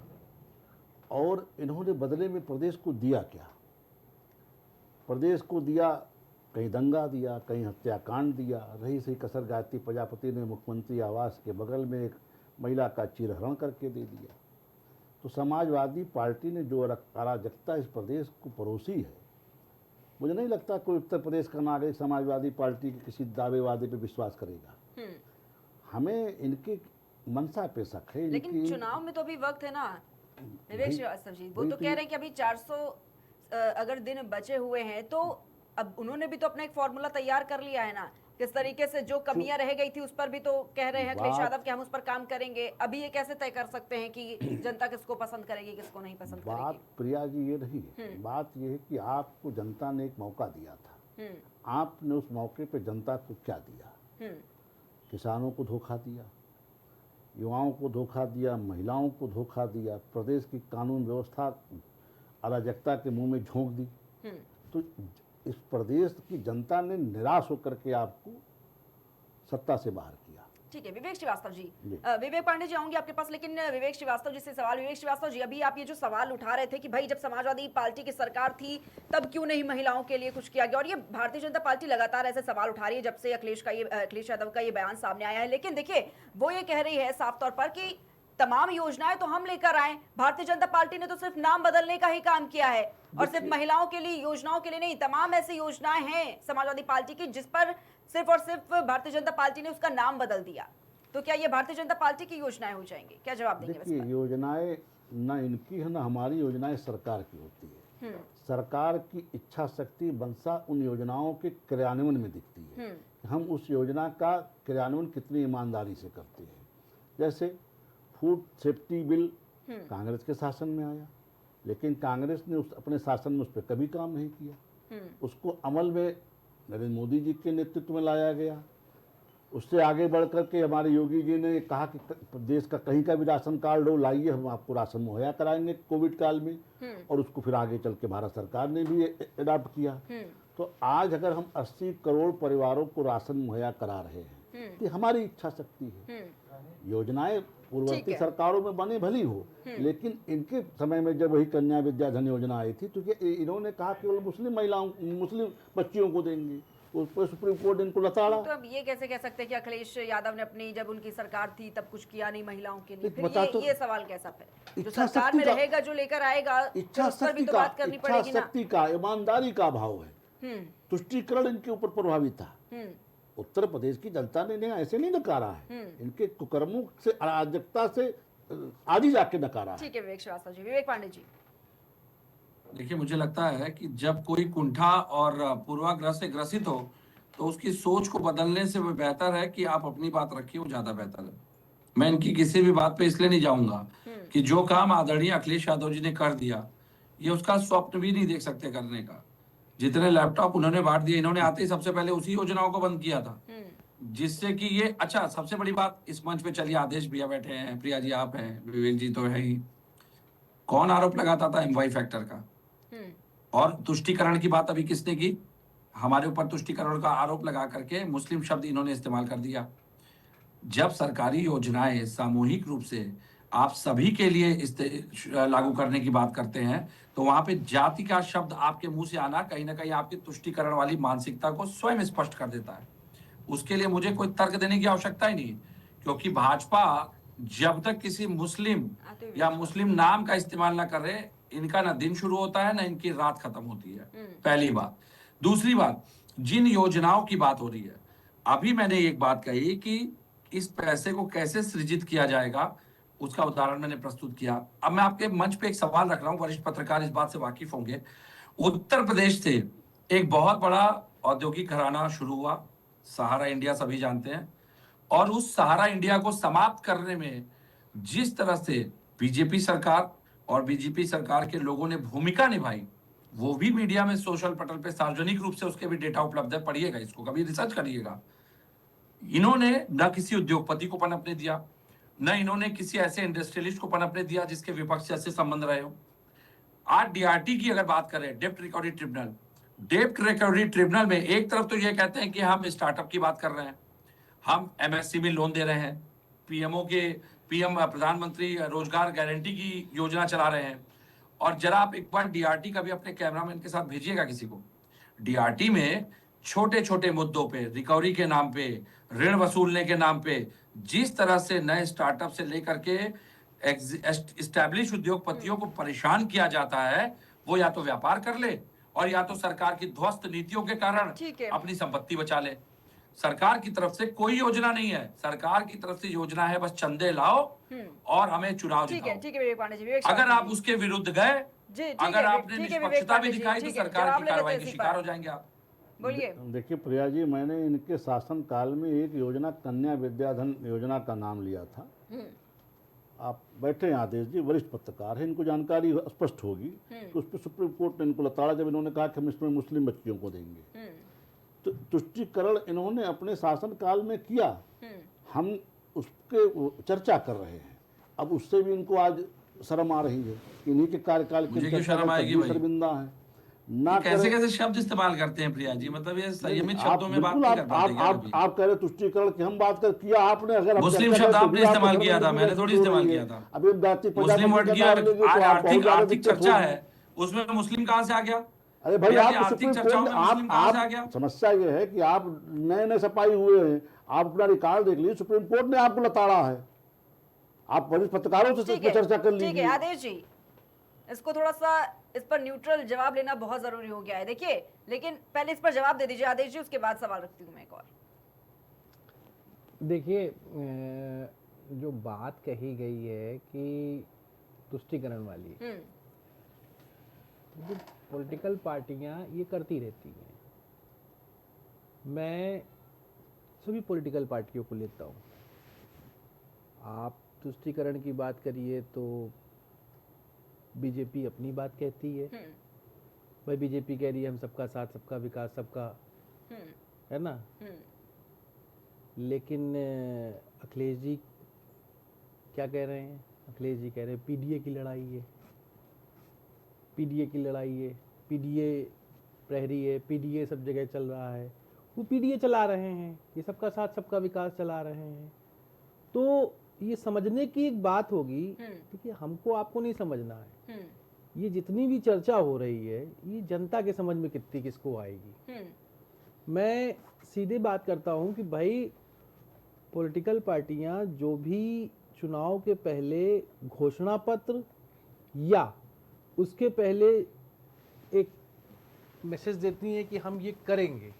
और इन्होंने बदले में प्रदेश को दिया क्या? प्रदेश को दिया, कहीं दंगा दिया, कहीं हत्याकांड दिया। रही सही कसर गायत्री प्रजापति ने मुख्यमंत्री आवास के बगल में एक महिला का चीरहरण करके दे दिया। तो समाजवादी पार्टी ने जो अराजकता इस प्रदेश को परोसी है, मुझे नहीं लगता कोई उत्तर प्रदेश का नागरिक समाजवादी पार्टी के किसी दावे वादे पे विश्वास करेगा। हमें इनके मंशा पे शक है। लेकिन चुनाव में तो अभी वक्त है ना विवेक श्रीवास्तव जी, वो तो कह रहे हैं कि अभी 400 अगर दिन बचे हुए हैं, तो अब उन्होंने भी तो अपना एक फॉर्मूला तैयार कर लिया है ना, किस तरीके से जो कमियां रह गई थी उस पर भी तो कह रहे हैं अखिलेश यादव कि हम उस पर काम करेंगे। अभी ये कैसे तय कर सकते हैं कि जनता किसको पसंद करेगी, किसको नहीं पसंद करेगी? बात प्रिया जी ये नहीं है, बात ये है कि आपको जनता ने एक मौका दिया था, आपने उस मौके पे जनता को क्या दिया? किसानों को धोखा दिया, युवाओं को धोखा दिया, महिलाओं को धोखा दिया, प्रदेश की कानून व्यवस्था अराजकता के मुंह में झोंक दी। तो इस प्रदेश की जनता ने निराश होकर के आपको सत्ता से बाहर किया। ठीक है विवेक श्रीवास्तव जी, विवेक पांडे जी आऊंगी आपके पास, लेकिन विवेक श्रीवास्तव जी से सवाल। विवेक श्रीवास्तव जी, अभी आप ये जो सवाल उठा रहे थे कि भाई जब समाजवादी पार्टी की सरकार थी तब क्यों नहीं महिलाओं के लिए कुछ किया गया, और ये भारतीय जनता पार्टी लगातार ऐसे सवाल उठा रही है जब से अखिलेश यादव का ये बयान सामने आया है। लेकिन देखिए वो ये कह रही है साफ तौर पर कि तमाम योजनाएं तो हम लेकर आए, भारतीय जनता पार्टी ने तो सिर्फ नाम बदलने का ही काम किया है, और सिर्फ महिलाओं के लिए योजनाओं के लिए नहीं, तमाम ऐसी योजनाएं हैं समाजवादी पार्टी की जिस पर सिर्फ और सिर्फ भारतीय जनता पार्टी ने उसका नाम बदल दिया। तो क्या ये भारतीय जनता पार्टी की योजनाएं हो जाएंगी? क्या जवाब देंगे इस देखिए, पर? योजनाएं न इनकी है न हमारी योजनाएं सरकार की होती है। सरकार की इच्छा शक्ति मंशा उन योजनाओं के क्रियान्वयन में दिखती है कि हम उस योजना का क्रियान्वयन कितनी ईमानदारी से करते हैं। जैसे फूड सेफ्टी बिल कांग्रेस के शासन में आया, लेकिन कांग्रेस ने उस अपने शासन में उस पर कभी काम नहीं किया। उसको अमल में नरेंद्र मोदी जी के नेतृत्व में लाया गया। उससे आगे बढ़ कर के हमारे योगी जी ने कहा कि देश का कहीं का भी राशन कार्ड हो, लाइए, हम आपको राशन मुहैया कराएंगे कोविड काल में, और उसको फिर आगे चल के भारत सरकार ने भी अडॉप्ट किया। तो आज अगर हम 80 करोड़ परिवारों को राशन मुहैया करा रहे हैं तो हमारी इच्छा शक्ति है। योजनाएं पूर्ववर्ती सरकारों में बनी भली हो, लेकिन इनके समय में जब वही कन्या विद्याधन योजना आई थी तो इन्होंने कहा केवल मुस्लिम महिलाओं, मुस्लिम बच्चियों को देंगे, उस पर सुप्रीम कोर्ट इनको लताड़ा। तो अब ये कैसे कह सकते हैं कि अखिलेश यादव ने अपनी, जब उनकी सरकार थी तब कुछ किया नहीं महिलाओं के लिए? फिर ये सवाल कैसा है? जो सरकार में रहेगा, जो लेकर आएगा, इच्छा उस पर भी शक्ति तो का, बात करनी इच्छा पड़ेगी ना। शक्ति का, ईमानदारी का अभाव है। तुष्टीकरण इनके ऊपर प्रभावित था। उत्तर प्रदेश की जनता ने ऐसे नहीं नकारा है, इनके कुकर्मों से, अराजकता से आज ही जाके नकारा है। ठीक है विवेक श्रीवास्तव जी। विवेक पांडे जी, देखिए, मुझे लगता है कि जब कोई कुंठा और पूर्वाग्रह से ग्रसित हो तो उसकी सोच को बदलने से वो बेहतर है कि आप अपनी बात रखिए, वो ज्यादा बेहतर है। मैं इनकी किसी भी बात पे इसलिए नहीं जाऊंगा कि जो काम आदरणीय अखिलेश यादव जी ने कर दिया, ये उसका स्वप्न भी नहीं देख सकते करने का। जितने लैपटॉप उन्होंने बांट दिए, इन्होंने आते ही सबसे पहले उसी योजनाओं को बंद किया था, जिससे कि ये, अच्छा सबसे बड़ी बात, इस मंच पे चलिए आदेश भैया बैठे हैं, प्रिया जी आप हैं, विवेक जी तो है ही। कौन आरोप लगाता था एमवाई फैक्टर का? और तुष्टीकरण की बात अभी किसने की? हमारे ऊपर तुष्टीकरण का आरोप लगा करके मुस्लिम शब्द इन्होंने इस्तेमाल कर दिया। जब सरकारी योजनाएं सामूहिक रूप से आप सभी के लिए लागू करने की बात करते हैं तो वहां पे जाति का शब्द आपके मुंह से आना कहीं ना कहीं आपकी तुष्टीकरण वाली मानसिकता को स्वयं स्पष्ट कर देता है। उसके लिए मुझे कोई तर्क देने की आवश्यकता ही नहीं, क्योंकि भाजपा जब तक किसी मुस्लिम या मुस्लिम नाम का इस्तेमाल ना करे, इनका ना दिन शुरू होता है ना इनकी रात खत्म होती है। पहली बात। दूसरी बात, जिन योजनाओं की बात हो रही है, अभी मैंने एक बात कही कि इस पैसे को कैसे सृजित किया जाएगा, उसका उदाहरण मैंने प्रस्तुत किया। अब मैं आपके मंच पे एक सवाल रख रहा हूं, वरिष्ठ पत्रकार इस बात से वाकिफ होंगे। उत्तर प्रदेश से एक बहुत बड़ा औद्योगिक घराना शुरू हुआ, सहारा इंडिया, सभी जानते हैं, और उस सहारा इंडिया को समाप्त करने में जिस तरह से बीजेपी सरकार और बीजेपी सरकार के लोगों ने भूमिका निभाई, वो भी मीडिया में, सोशल पटल पे सार्वजनिक रूप से उसके भी डेटा उपलब्ध है, पढ़िएगा इसको, कभी रिसर्च करिएगा। इन्होंने न किसी उद्योगपति को पनपने दिया, न इन्होंने किसी ऐसे इंडस्ट्रियलिस्ट को पनपने दिया जिसके विपक्ष से संबंध रहे हो। आज डीआरटी की अगर बात करें, डेप्ट रिकवरी ट्रिब्यूनल में एक तरफ तो ये कहते हैं कि हम स्टार्टअप की बात कर रहे हैं, हम एमएससी में लोन दे रहे हैं, पीएम प्रधानमंत्री रोजगार गारंटी की योजना चला रहे हैं। और जरा आप एक बार डीआरटी का भी अपने कैमरामैन के साथ भेजिएगा किसी को। डीआरटी में छोटे छोटे मुद्दों पे, रिकवरी के नाम पे, ऋण वसूलने के नाम पे, जिस तरह से नए स्टार्टअप से लेकर के एस्टैब्लिश उद्योगपतियों को परेशान किया जाता है, वो या तो व्यापार कर ले और या तो सरकार की ध्वस्त नीतियों के कारण अपनी संपत्ति बचा ले। सरकार की तरफ से कोई योजना नहीं है, सरकार की तरफ से योजना है बस चंदे लाओ और हमें चुनाव जिताओ। ठीक है विवेक पांडे जी। अगर आप उसके विरुद्ध गए, अगर आपने निष्पक्षता भी दिखाई तो सरकार की कार्रवाई के शिकार हो जाएंगे आप। बोलिए। देखिए प्रिया जी, मैंने इनके शासन काल में एक योजना कन्या विद्याधन योजना का नाम लिया था। आप बैठे हैं आदेश जी, वरिष्ठ पत्रकार हैं, इनको जानकारी स्पष्ट होगी कि उस पर सुप्रीम कोर्ट ने इनको लताड़ा जब इन्होंने कहा कि हम इसमें मुस्लिम बच्चियों को देंगे। तो तुष्टीकरण इन्होंने अपने शासन काल में किया, हम उसके चर्चा कर रहे हैं। अब उससे भी इनको आज शर्म आ रही है, इन्हीं के कार्यकाल की शर्म आएगी भाई। शर्मिंदा है ना। कैसे कैसे शब्द इस्तेमाल करते हैं प्रिया जी, मतलब ये संयमित शब्दों में बात नहीं कर पाते। आप कह रहे तुष्टीकरण की हम बात कर किया आपने, अगर मुस्लिम शब्द आपने इस्तेमाल किया था, मैंने थोड़ी इस्तेमाल किया था। अभी मुस्लिम वर्ड की आर्थिक चर्चा है, उसमें मुस्लिम कहाँ से आ गया? अरे भाई, आप आर्थिक चर्चाओं में मुस्लिम कहाँ से आ गया? समस्या ये है कि आप नए नए सफाई हुए हैं, आप अपना रिकॉर्ड देख लीजिए, सुप्रीम कोर्ट ने आपको लताड़ा है, आप वरिष्ठ पत्रकारों से चर्चा कर लीजिए। ठीक है आदेश जी, इसको थोड़ा सा, इस पर न्यूट्रल जवाब लेना बहुत जरूरी हो गया है। देखिए, लेकिन पहले इस पर जवाब दे दीजिए आदेश जी, उसके बाद सवाल रखती हूँ मैं एक और। देखिए जो बात कही गई है कि तुष्टीकरण वाली, जो पॉलिटिकल पार्टियां ये करती रहती हैं, मैं सभी पॉलिटिकल पार्टियों को लेता हूँ। आप तुष्टीकरण की बात करिए तो बीजेपी अपनी बात कहती है, भाई बीजेपी कह रही है हम सबका साथ, सबका विकास, सबका, है ना। लेकिन अखिलेश जी क्या कह रहे हैं? अखिलेश जी कह रहे हैं पीडीए की लड़ाई है, पीडीए की लड़ाई है, पीडीए प्रहरी है, पीडीए सब जगह चल रहा है। वो पीडीए चला रहे हैं, ये सबका साथ सबका विकास चला रहे हैं। तो ये समझने की एक बात होगी, देखिए हमको आपको नहीं समझना है। ये जितनी भी चर्चा हो रही है ये जनता के समझ में कितनी किसको आएगी। मैं सीधे बात करता हूँ कि भाई पॉलिटिकल पार्टियां जो भी चुनाव के पहले घोषणा पत्र या उसके पहले एक मैसेज देती हैं कि हम ये करेंगे,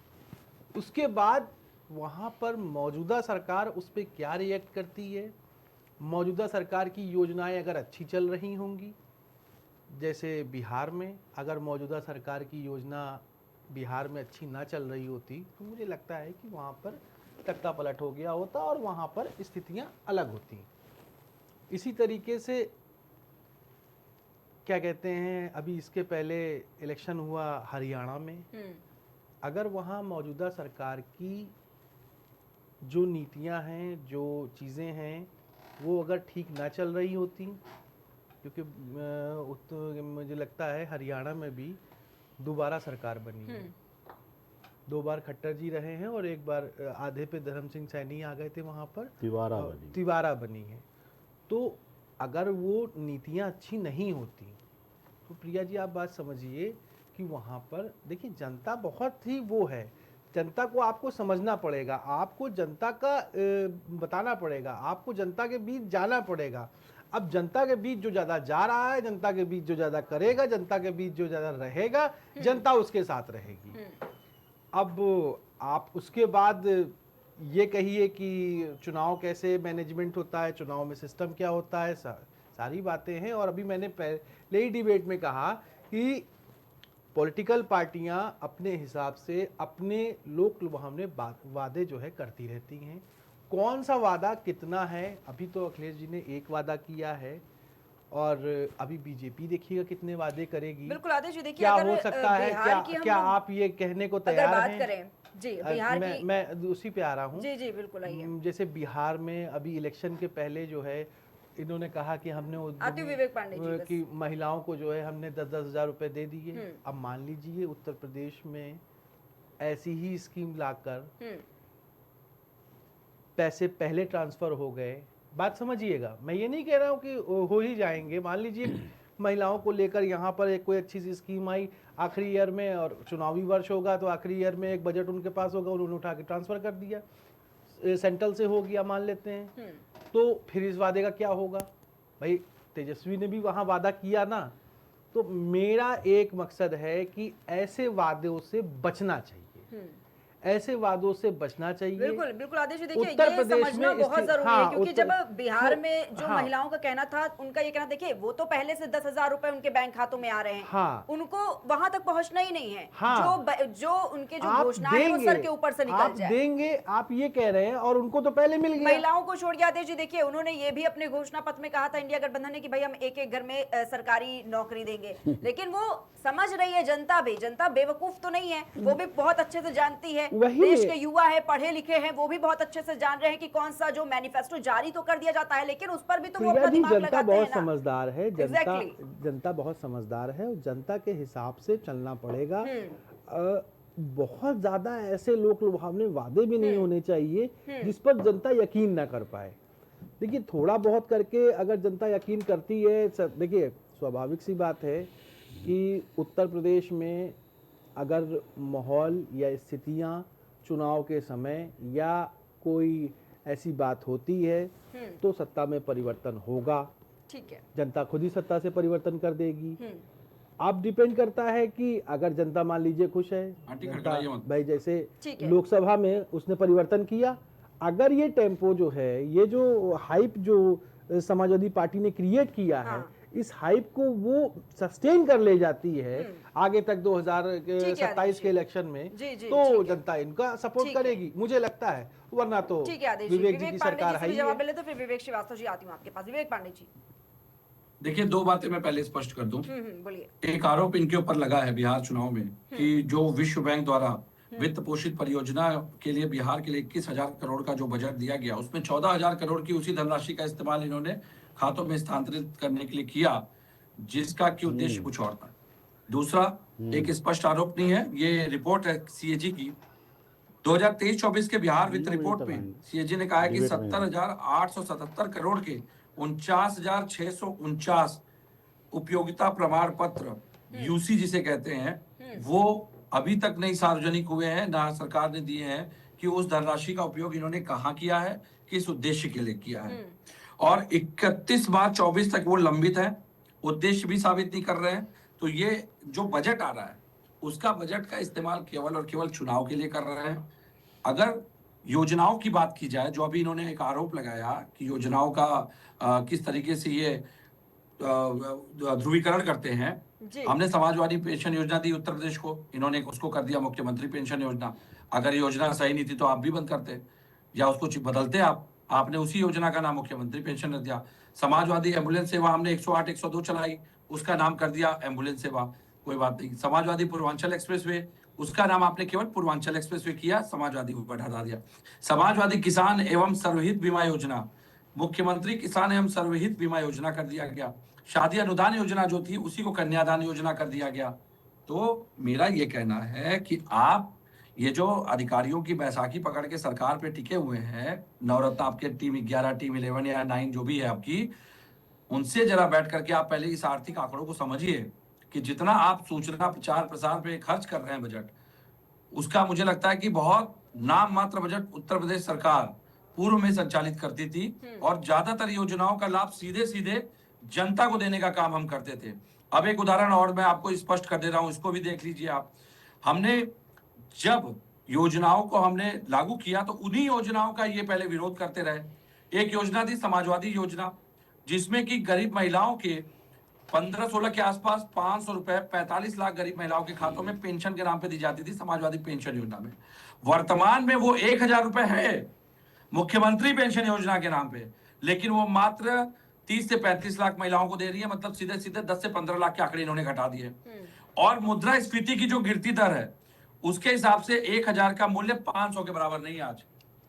उसके बाद वहाँ पर मौजूदा सरकार उस पर क्या रिएक्ट करती है, मौजूदा सरकार की योजनाएं अगर अच्छी चल रही होंगी, जैसे बिहार में अगर मौजूदा सरकार की योजना बिहार में अच्छी ना चल रही होती तो मुझे लगता है कि वहाँ पर तख्ता पलट हो गया होता और वहाँ पर स्थितियाँ अलग होती। इसी तरीके से क्या कहते हैं, अभी इसके पहले इलेक्शन हुआ हरियाणा में, अगर वहाँ मौजूदा सरकार की जो नीतियाँ हैं, जो चीज़ें हैं, वो अगर ठीक ना चल रही होती, क्योंकि मुझे लगता है हरियाणा में भी दोबारा सरकार बनी है, 2 बार खट्टर जी रहे हैं और 1 बार आधे पे धर्म सिंह सैनी आ गए थे, वहाँ पर तिवारा बनी है। तो अगर वो नीतियाँ अच्छी नहीं होती तो प्रिया जी आप बात समझिए कि वहाँ पर देखिए जनता बहुत ही वो है, जनता को आपको समझना पड़ेगा, आपको जनता का बताना पड़ेगा, आपको जनता के बीच जाना पड़ेगा। अब जनता के बीच जो ज़्यादा जा रहा है, जनता के बीच जो ज़्यादा करेगा, जनता के बीच जो ज़्यादा रहेगा, जनता उसके साथ रहेगी। अब आप उसके बाद ये कहिए कि चुनाव कैसे मैनेजमेंट होता है, चुनाव में सिस्टम क्या होता है, सारी बातें हैं। और अभी मैंने पहले ही डिबेट में कहा कि पॉलिटिकल पार्टियां अपने हिसाब से अपने लोक लुभावने वादे जो है करती रहती हैं। कौन सा वादा कितना है, अभी तो अखिलेश जी ने एक वादा किया है और अभी बीजेपी देखिएगा कितने वादे करेगी। बिल्कुल आदेश जी, देखिए क्या अगर हो सकता है, क्या आप ये कहने को तैयार हैं? करें जी बिहार की, मैं उसी पे आ रहा हूँ। जी बिल्कुल आइए। जैसे बिहार में अभी इलेक्शन के पहले जो है इन्होंने कहा कि हमने आती विवेक पांडे जी कि महिलाओं को जो है हमने 10-10 हज़ार रुपए दे दिए। अब मान लीजिए उत्तर प्रदेश में ऐसी ही स्कीम लाकर पैसे पहले ट्रांसफर हो गए, बात समझिएगा, मैं ये नहीं कह रहा हूँ कि हो ही जाएंगे, मान लीजिए महिलाओं को लेकर यहाँ पर एक कोई अच्छी सी स्कीम आई आखिरी ईयर में और चुनावी वर्ष होगा तो आखिरी ईयर में एक बजट उनके पास होगा, उन्होंने उठा के ट्रांसफर कर दिया, सेंट्रल से हो गया मान लेते हैं, तो फिर इस वादे का क्या होगा? भाई तेजस्वी ने भी वहाँ वादा किया ना। तो मेरा एक मकसद है कि ऐसे वादों से बचना चाहिए, ऐसे वादों से बचना चाहिए। बिल्कुल बिल्कुल आदेश जी, देखिए ये समझना बहुत जरूरी है, क्योंकि जब बिहार में जो महिलाओं का कहना था, उनका ये कहना, देखिए वो तो पहले से 10,000 रुपए उनके बैंक खातों में आ रहे हैं, उनको वहां तक पहुंचना ही नहीं है। जो उनके जो घोषणाएं हैं वो सर के ऊपर से निकल जाए, देंगे आप ये कह रहे हैं, और उनको तो पहले मिल गया। महिलाओं को छोड़ के आदेश जी, देखिए उन्होंने ये भी अपने घोषणा पत्र में कहा था इंडिया गठबंधन ने कि भाई हम एक एक घर में सरकारी नौकरी देंगे, लेकिन वो समझ रही है जनता भी, जनता बेवकूफ तो नहीं है, वो भी बहुत अच्छे से जानती है, देश के युवा है, पढ़े लिखे हैं, वो भी बहुत अच्छे से जान रहे हैं कि कौन सा जो मैनिफेस्टो जारी तो कर दिया जाता है, लेकिन उस पर भी तो वो अपना दिमाग लगाते हैं ना। जनता बहुत समझदार है, जनता बहुत समझदार है और जनता के हिसाब से चलना पड़ेगा। बहुत ज्यादा ऐसे लोक लुभावने वादे भी नहीं होने चाहिए जिस पर जनता यकीन ना कर पाए। देखिए थोड़ा बहुत करके अगर जनता यकीन करती है, देखिए स्वाभाविक सी बात है कि उत्तर प्रदेश में अगर माहौल या स्थितियां चुनाव के समय या कोई ऐसी बात होती है तो सत्ता में परिवर्तन होगा, ठीक है, जनता खुद ही सत्ता से परिवर्तन कर देगी। अब डिपेंड करता है कि अगर जनता मान लीजिए खुश है, भाई जैसे लोकसभा में उसने परिवर्तन किया, अगर ये टेम्पो जो है, ये जो हाइप जो समाजवादी पार्टी ने क्रिएट किया है, हाँ। इस हाइप को वो सस्टेन कर ले जाती है आगे तक ठीक है 2027 आदित्य के इलेक्शन में, जी, जी, तो ठीक है। जनता इनका सपोर्ट ठीक है। करेगी, मुझे लगता है। वरना तो ठीक है आदेश जी, विवेक जी की विवेक पांडे सरकार जी है से भी ही जवाब है। मिले तो फिर विवेक श्रीवास्तव जी आती हूँ आपके पास। विवेक पांडे जी। देखिए, दो बातें मैं पहले स्पष्ट कर दूं। बोलिए। एक आरोप इनके ऊपर लगा है बिहार चुनाव में कि जो विश्व बैंक द्वारा वित्त पोषित परियोजना के लिए बिहार के लिए 21,000 करोड़ का जो बजट दिया गया, उसमें 14,000 करोड़ की उसी धनराशि का इस्तेमाल इन्होंने खातों में स्थानांतरित करने के लिए किया, जिसका कि उद्देश्य कुछ और था। दूसरा, एक स्पष्ट आरोप नहीं है, ये रिपोर्ट है सीएजी की 2023-24 के बिहार वित्त रिपोर्ट में। सीएजी ने कहा है कि 70,877 करोड़ के 49,649 उपयोगिता प्रमाण पत्र, यूसी जिसे कहते हैं, वो अभी तक नहीं सार्वजनिक हुए हैं, ना सरकार ने दिए हैं कि उस धनराशि का उपयोग इन्होंने कहाँ किया है, किस उद्देश्य के लिए किया है। और 31 मार्च 24 तक वो लंबित है, उद्देश्य भी साबित नहीं कर रहे हैं। तो ये जो बजट आ रहा है, उसका बजट का इस्तेमाल केवल और केवल चुनाव के लिए कर रहे हैं। अगर योजनाओं की बात की जाए, जो अभी इन्होंने एक आरोप लगाया कि योजनाओं का किस तरीके से ये ध्रुवीकरण करते हैं। हमने समाजवादी पेंशन योजना दी उत्तर प्रदेश को, इन्होंने उसको कर दिया मुख्यमंत्री पेंशन योजना। अगर योजना सही नहीं थी तो आप भी बंद करते या उसको बदलते। आपने उसी योजना का नाम मुख्यमंत्री पेंशन रख दिया। समाजवादी एम्बुलेंस सेवा हमने 108 102 चलाई, उसका नाम कर दिया एम्बुलेंस सेवा, कोई बात नहीं। समाजवादी पूर्वांचल एक्सप्रेसवे, उसका नाम आपने केवल पूर्वांचल एक्सप्रेसवे किया, समाजवादी को हटा दिया। समाजवादी किसान एवं सर्वहित बीमा योजना, मुख्यमंत्री किसान एवं सर्वहित बीमा योजना कर दिया गया। शादी अनुदान योजना जो थी उसी को कन्यादान योजना कर दिया गया। तो मेरा ये कहना है कि आप ये जो अधिकारियों की बैसाखी पकड़ के सरकार पे टिके हुए हैं, नवरत्न आपके टीम 11, टीम 11 या 9 जो भी है आपकी, उनसे जरा बैठ करके आप पहले इस आर्थिक आंकड़ों को समझिए कि जितना आप सूचना प्रचार प्रसार पे खर्च कर रहे हैं बजट, उसका मुझे लगता है कि बहुत नाम मात्र बजट उत्तर प्रदेश सरकार पूर्व में संचालित करती थी और ज्यादातर योजनाओं का लाभ सीधे सीधे जनता को देने का काम हम करते थे। अब एक उदाहरण और मैं आपको स्पष्ट कर दे रहा हूं, इसको भी देख लीजिए आप। हमने जब योजनाओं को हमने लागू किया तो उन्हीं योजनाओं का ये पहले विरोध करते रहे। एक योजना थी समाजवादी योजना, जिसमें कि गरीब महिलाओं के 15-16 के आसपास 500 रुपए 45 लाख गरीब महिलाओं के खातों में पेंशन के नाम पे दी जाती थी समाजवादी पेंशन योजना में। वर्तमान में वो 1,000 रुपए है मुख्यमंत्री पेंशन योजना के नाम पे, लेकिन वो मात्र 30 से 35 लाख महिलाओं को दे रही है। मतलब सीधे सीधे 10 से 15 लाख के आंकड़े इन्होंने घटा दिए। और मुद्रास्फीति की जो गिरती दर है, उसके हिसाब से 1,000 का मूल्य 500 के बराबर नहीं आज।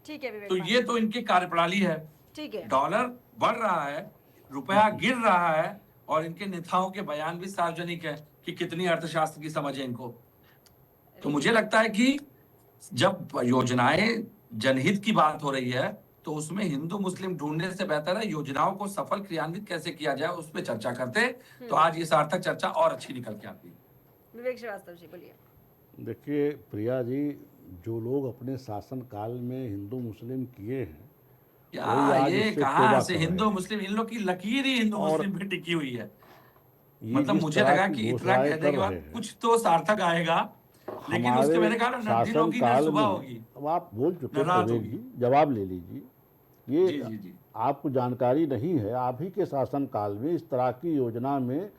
ठीक है विवेक तो ये तो इनकी कार्यप्रणाली है। ठीक है। डॉलर बढ़ रहा है, रुपया गिर रहा है, और इनके नेताओं के बयान भी सार्वजनिक है कि कितनी अर्थशास्त्र की समझ है इनको। तो मुझे लगता है कि जब योजनाएं जनहित की बात हो रही है तो उसमें हिंदू मुस्लिम ढूंढने से बेहतर है योजनाओं को सफल क्रियान्वित कैसे किया जाए उस पर चर्चा करते, तो आज ये सार्थक चर्चा और अच्छी निकल के आती। विवेक श्रीवास्तव जी बोलिए। देखिए प्रिया जी, जो लोग अपने शासन काल में हिंदू मुस्लिम किए हैं, वही आज ये उससे कहाँ तौबा से कर रहे हिंदू हैं। मुस्लिम, इन लोग की लकीर ही हिंदू और मुस्लिम पे टिकी हुई है। ये मतलब जिस मुझे तरह लगा की कि इतना घोषणाएं कहने कर के बाद रहे हैं, कुछ तो सार्थक आएगा, लेकिन उसके मैंने कहा ना, न दिन शासन होगी न काल सुबह में, होगी। अब आप बोल चुके न रात विवेक होगी। जी, जवाब ले लीजिए। ये जी जी जी। आपको जानकारी नहीं है, आप ही के शासन काल में इस तरह की योजना में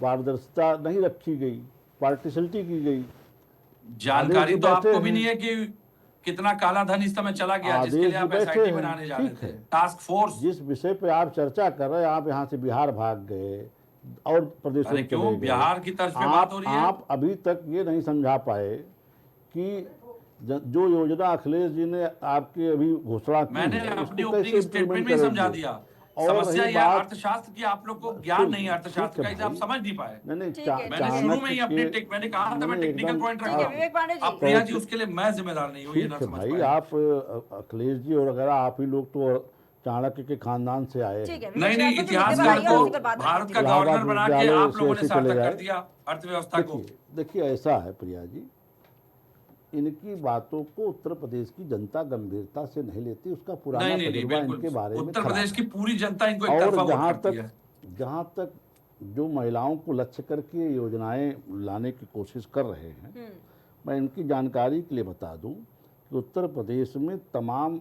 पारदर्शिता नहीं रखी गई, पार्टिशलिटी की गई। जानकारी आदेश तो बैठे आपको भी हैं। नहीं है कि कितना काला धन इस समय चला गया, जिसके आदेश लिए आप बैठे एसआईटी हैं, बनाने जा रहे ठीक थे, है। Task force. जिस विषय पे आप चर्चा कर रहे हैं, आप यहाँ से बिहार भाग गए और प्रदेशों अरे में क्यों, चले गए। बिहार की तर्ज पे बात हो रही है। आप अभी तक ये नहीं समझा पाए कि जो योजना अखिलेश जी ने आपकी अभी घोषणा की मैंने है, अपनी उसको कैसे ओपनिंग स्टेटमेंट इम्प्लीमेंट में समझा करेंगे। दिया। और समस्या रही यह बात, अर्थशास्त्र की, आप लोग को ज्ञान नहीं है ठीक अर्थशास्त्र का, है इसे आप भाई। समझ नहीं पाए। नहीं, ठीक है, मैंने शुरू में ही अपनी मैंने कहा था मैं टेक्निकल पॉइंट ठीक है विवेक पांडे जी। अब प्रिया जी उसके लिए मैं जिम्मेदार नहीं हूँ, ये ना ठीक है समझ भाई। पाए। आप अखिलेश जी और वगैरह आप ही लोग तो चाणक्य के खानदान से आए ठीक हैं। है नहीं नहीं, विवेक श्रीवास्तव जी, इतिहासकार मुद्दे पर आइए और को उसी पर बात भारत करते का हैं। गवर्नर बना के विश्वविद्यालय आप लोगों ने से चले सार्थक जाए। कर दिया अर्थव्यवस्था को। देखिए ऐसा है प्रिया जी, इनकी बातों को उत्तर प्रदेश की जनता गंभीरता से नहीं लेती। उसका पुराना नहीं नहीं नहीं, तजुर्बा इनके बिल्कुल बारे में उत्तर खराब प्रदेश है। की पूरी जनता इनको एक और तरफा वोट करती है। जहाँ तक जो महिलाओं को लक्ष्य करके योजनाएं लाने की कोशिश कर रहे हैं, मैं इनकी जानकारी के लिए बता दूं कि उत्तर प्रदेश में तमाम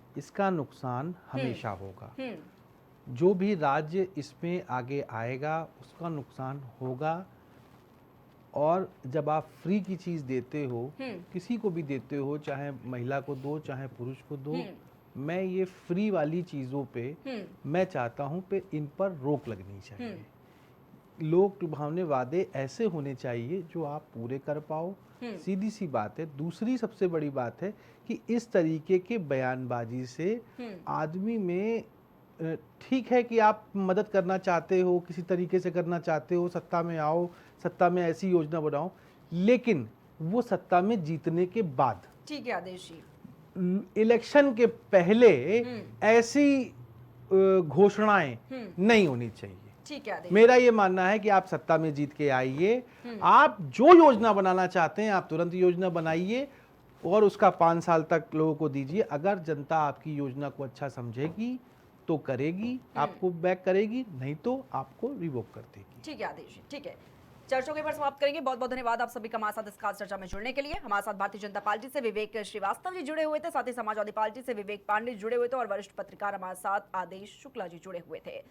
इसका नुकसान हमेशा होगा। हम्म, जो भी राज्य इसमें आगे आएगा उसका नुकसान होगा। और जब आप फ्री की चीज़ देते हो, किसी को भी देते हो, चाहे महिला को दो चाहे पुरुष को दो, मैं ये फ्री वाली चीज़ों पे मैं चाहता हूँ पे इन पर रोक लगनी चाहिए। लोक लुभावने वादे ऐसे होने चाहिए जो आप पूरे कर पाओ, सीधी सी बात है। दूसरी सबसे बड़ी बात है कि इस तरीके के बयानबाजी से आदमी में ठीक है कि आप मदद करना चाहते हो, किसी तरीके से करना चाहते हो, सत्ता में आओ, सत्ता में ऐसी योजना बनाओ, लेकिन वो सत्ता में जीतने के बाद, ठीक है आदेश जी, इलेक्शन के पहले ऐसी घोषणाएं नहीं होनी चाहिए। ठीक है आदेश। मेरा ये मानना है कि आप सत्ता में जीत के आइए, आप जो योजना बनाना चाहते हैं आप तुरंत योजना बनाइए और उसका 5 साल तक लोगों को दीजिए। अगर जनता आपकी योजना को अच्छा समझेगी तो करेगी, आपको बैक करेगी, नहीं तो आपको रिवोक कर देगी। ठीक है आदेश जी, ठीक है। चर्चा के पर समाप्त करेंगे। बहुत बहुत धन्यवाद आप सभी का हमारे साथ इस खास चर्चा में जुड़ने के लिए। हमारे साथ भारतीय जनता पार्टी से विवेक श्रीवास्तव जी जुड़े हुए थे, साथ ही समाजवादी पार्टी से विवेक पांडे जुड़े हुए थे और वरिष्ठ पत्रकार हमारे साथ आदेश शुक्ला जी जुड़े हुए थे।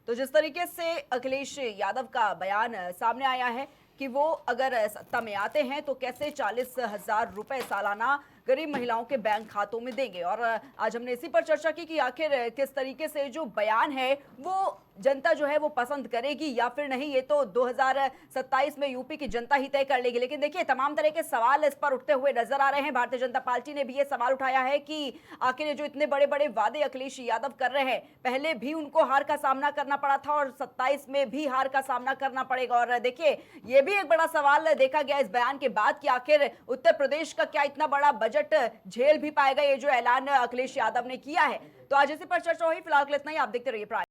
तो जिस तरीके से अखिलेश यादव का बयान सामने आया है कि वो अगर सत्ता में आते हैं तो कैसे 40,000 रुपए सालाना गरीब महिलाओं के बैंक खातों में देंगे, और आज हमने इसी पर चर्चा की कि आखिर किस तरीके से जो बयान है वो जनता जो है वो पसंद करेगी या फिर नहीं, ये तो 2027 में यूपी की जनता ही तय कर लेगी। लेकिन देखिए तमाम तरह के सवाल इस पर उठते हुए नजर आ रहे हैं। भारतीय जनता पार्टी ने भी ये सवाल उठाया है कि आखिर ये जो इतने बड़े बड़े वादे अखिलेश यादव कर रहे हैं, पहले भी उनको हार का सामना करना पड़ा था और 27 में भी हार का सामना करना पड़ेगा। और देखिए ये भी एक बड़ा सवाल देखा गया इस बयान के बाद कि आखिर उत्तर प्रदेश का क्या इतना बड़ा बजट झेल भी पाएगा ये जो ऐलान अखिलेश यादव ने किया है। तो आज इसी पर चर्चा हुई। फिलहाल इतना ही, आप देखते रहिए प्राइम।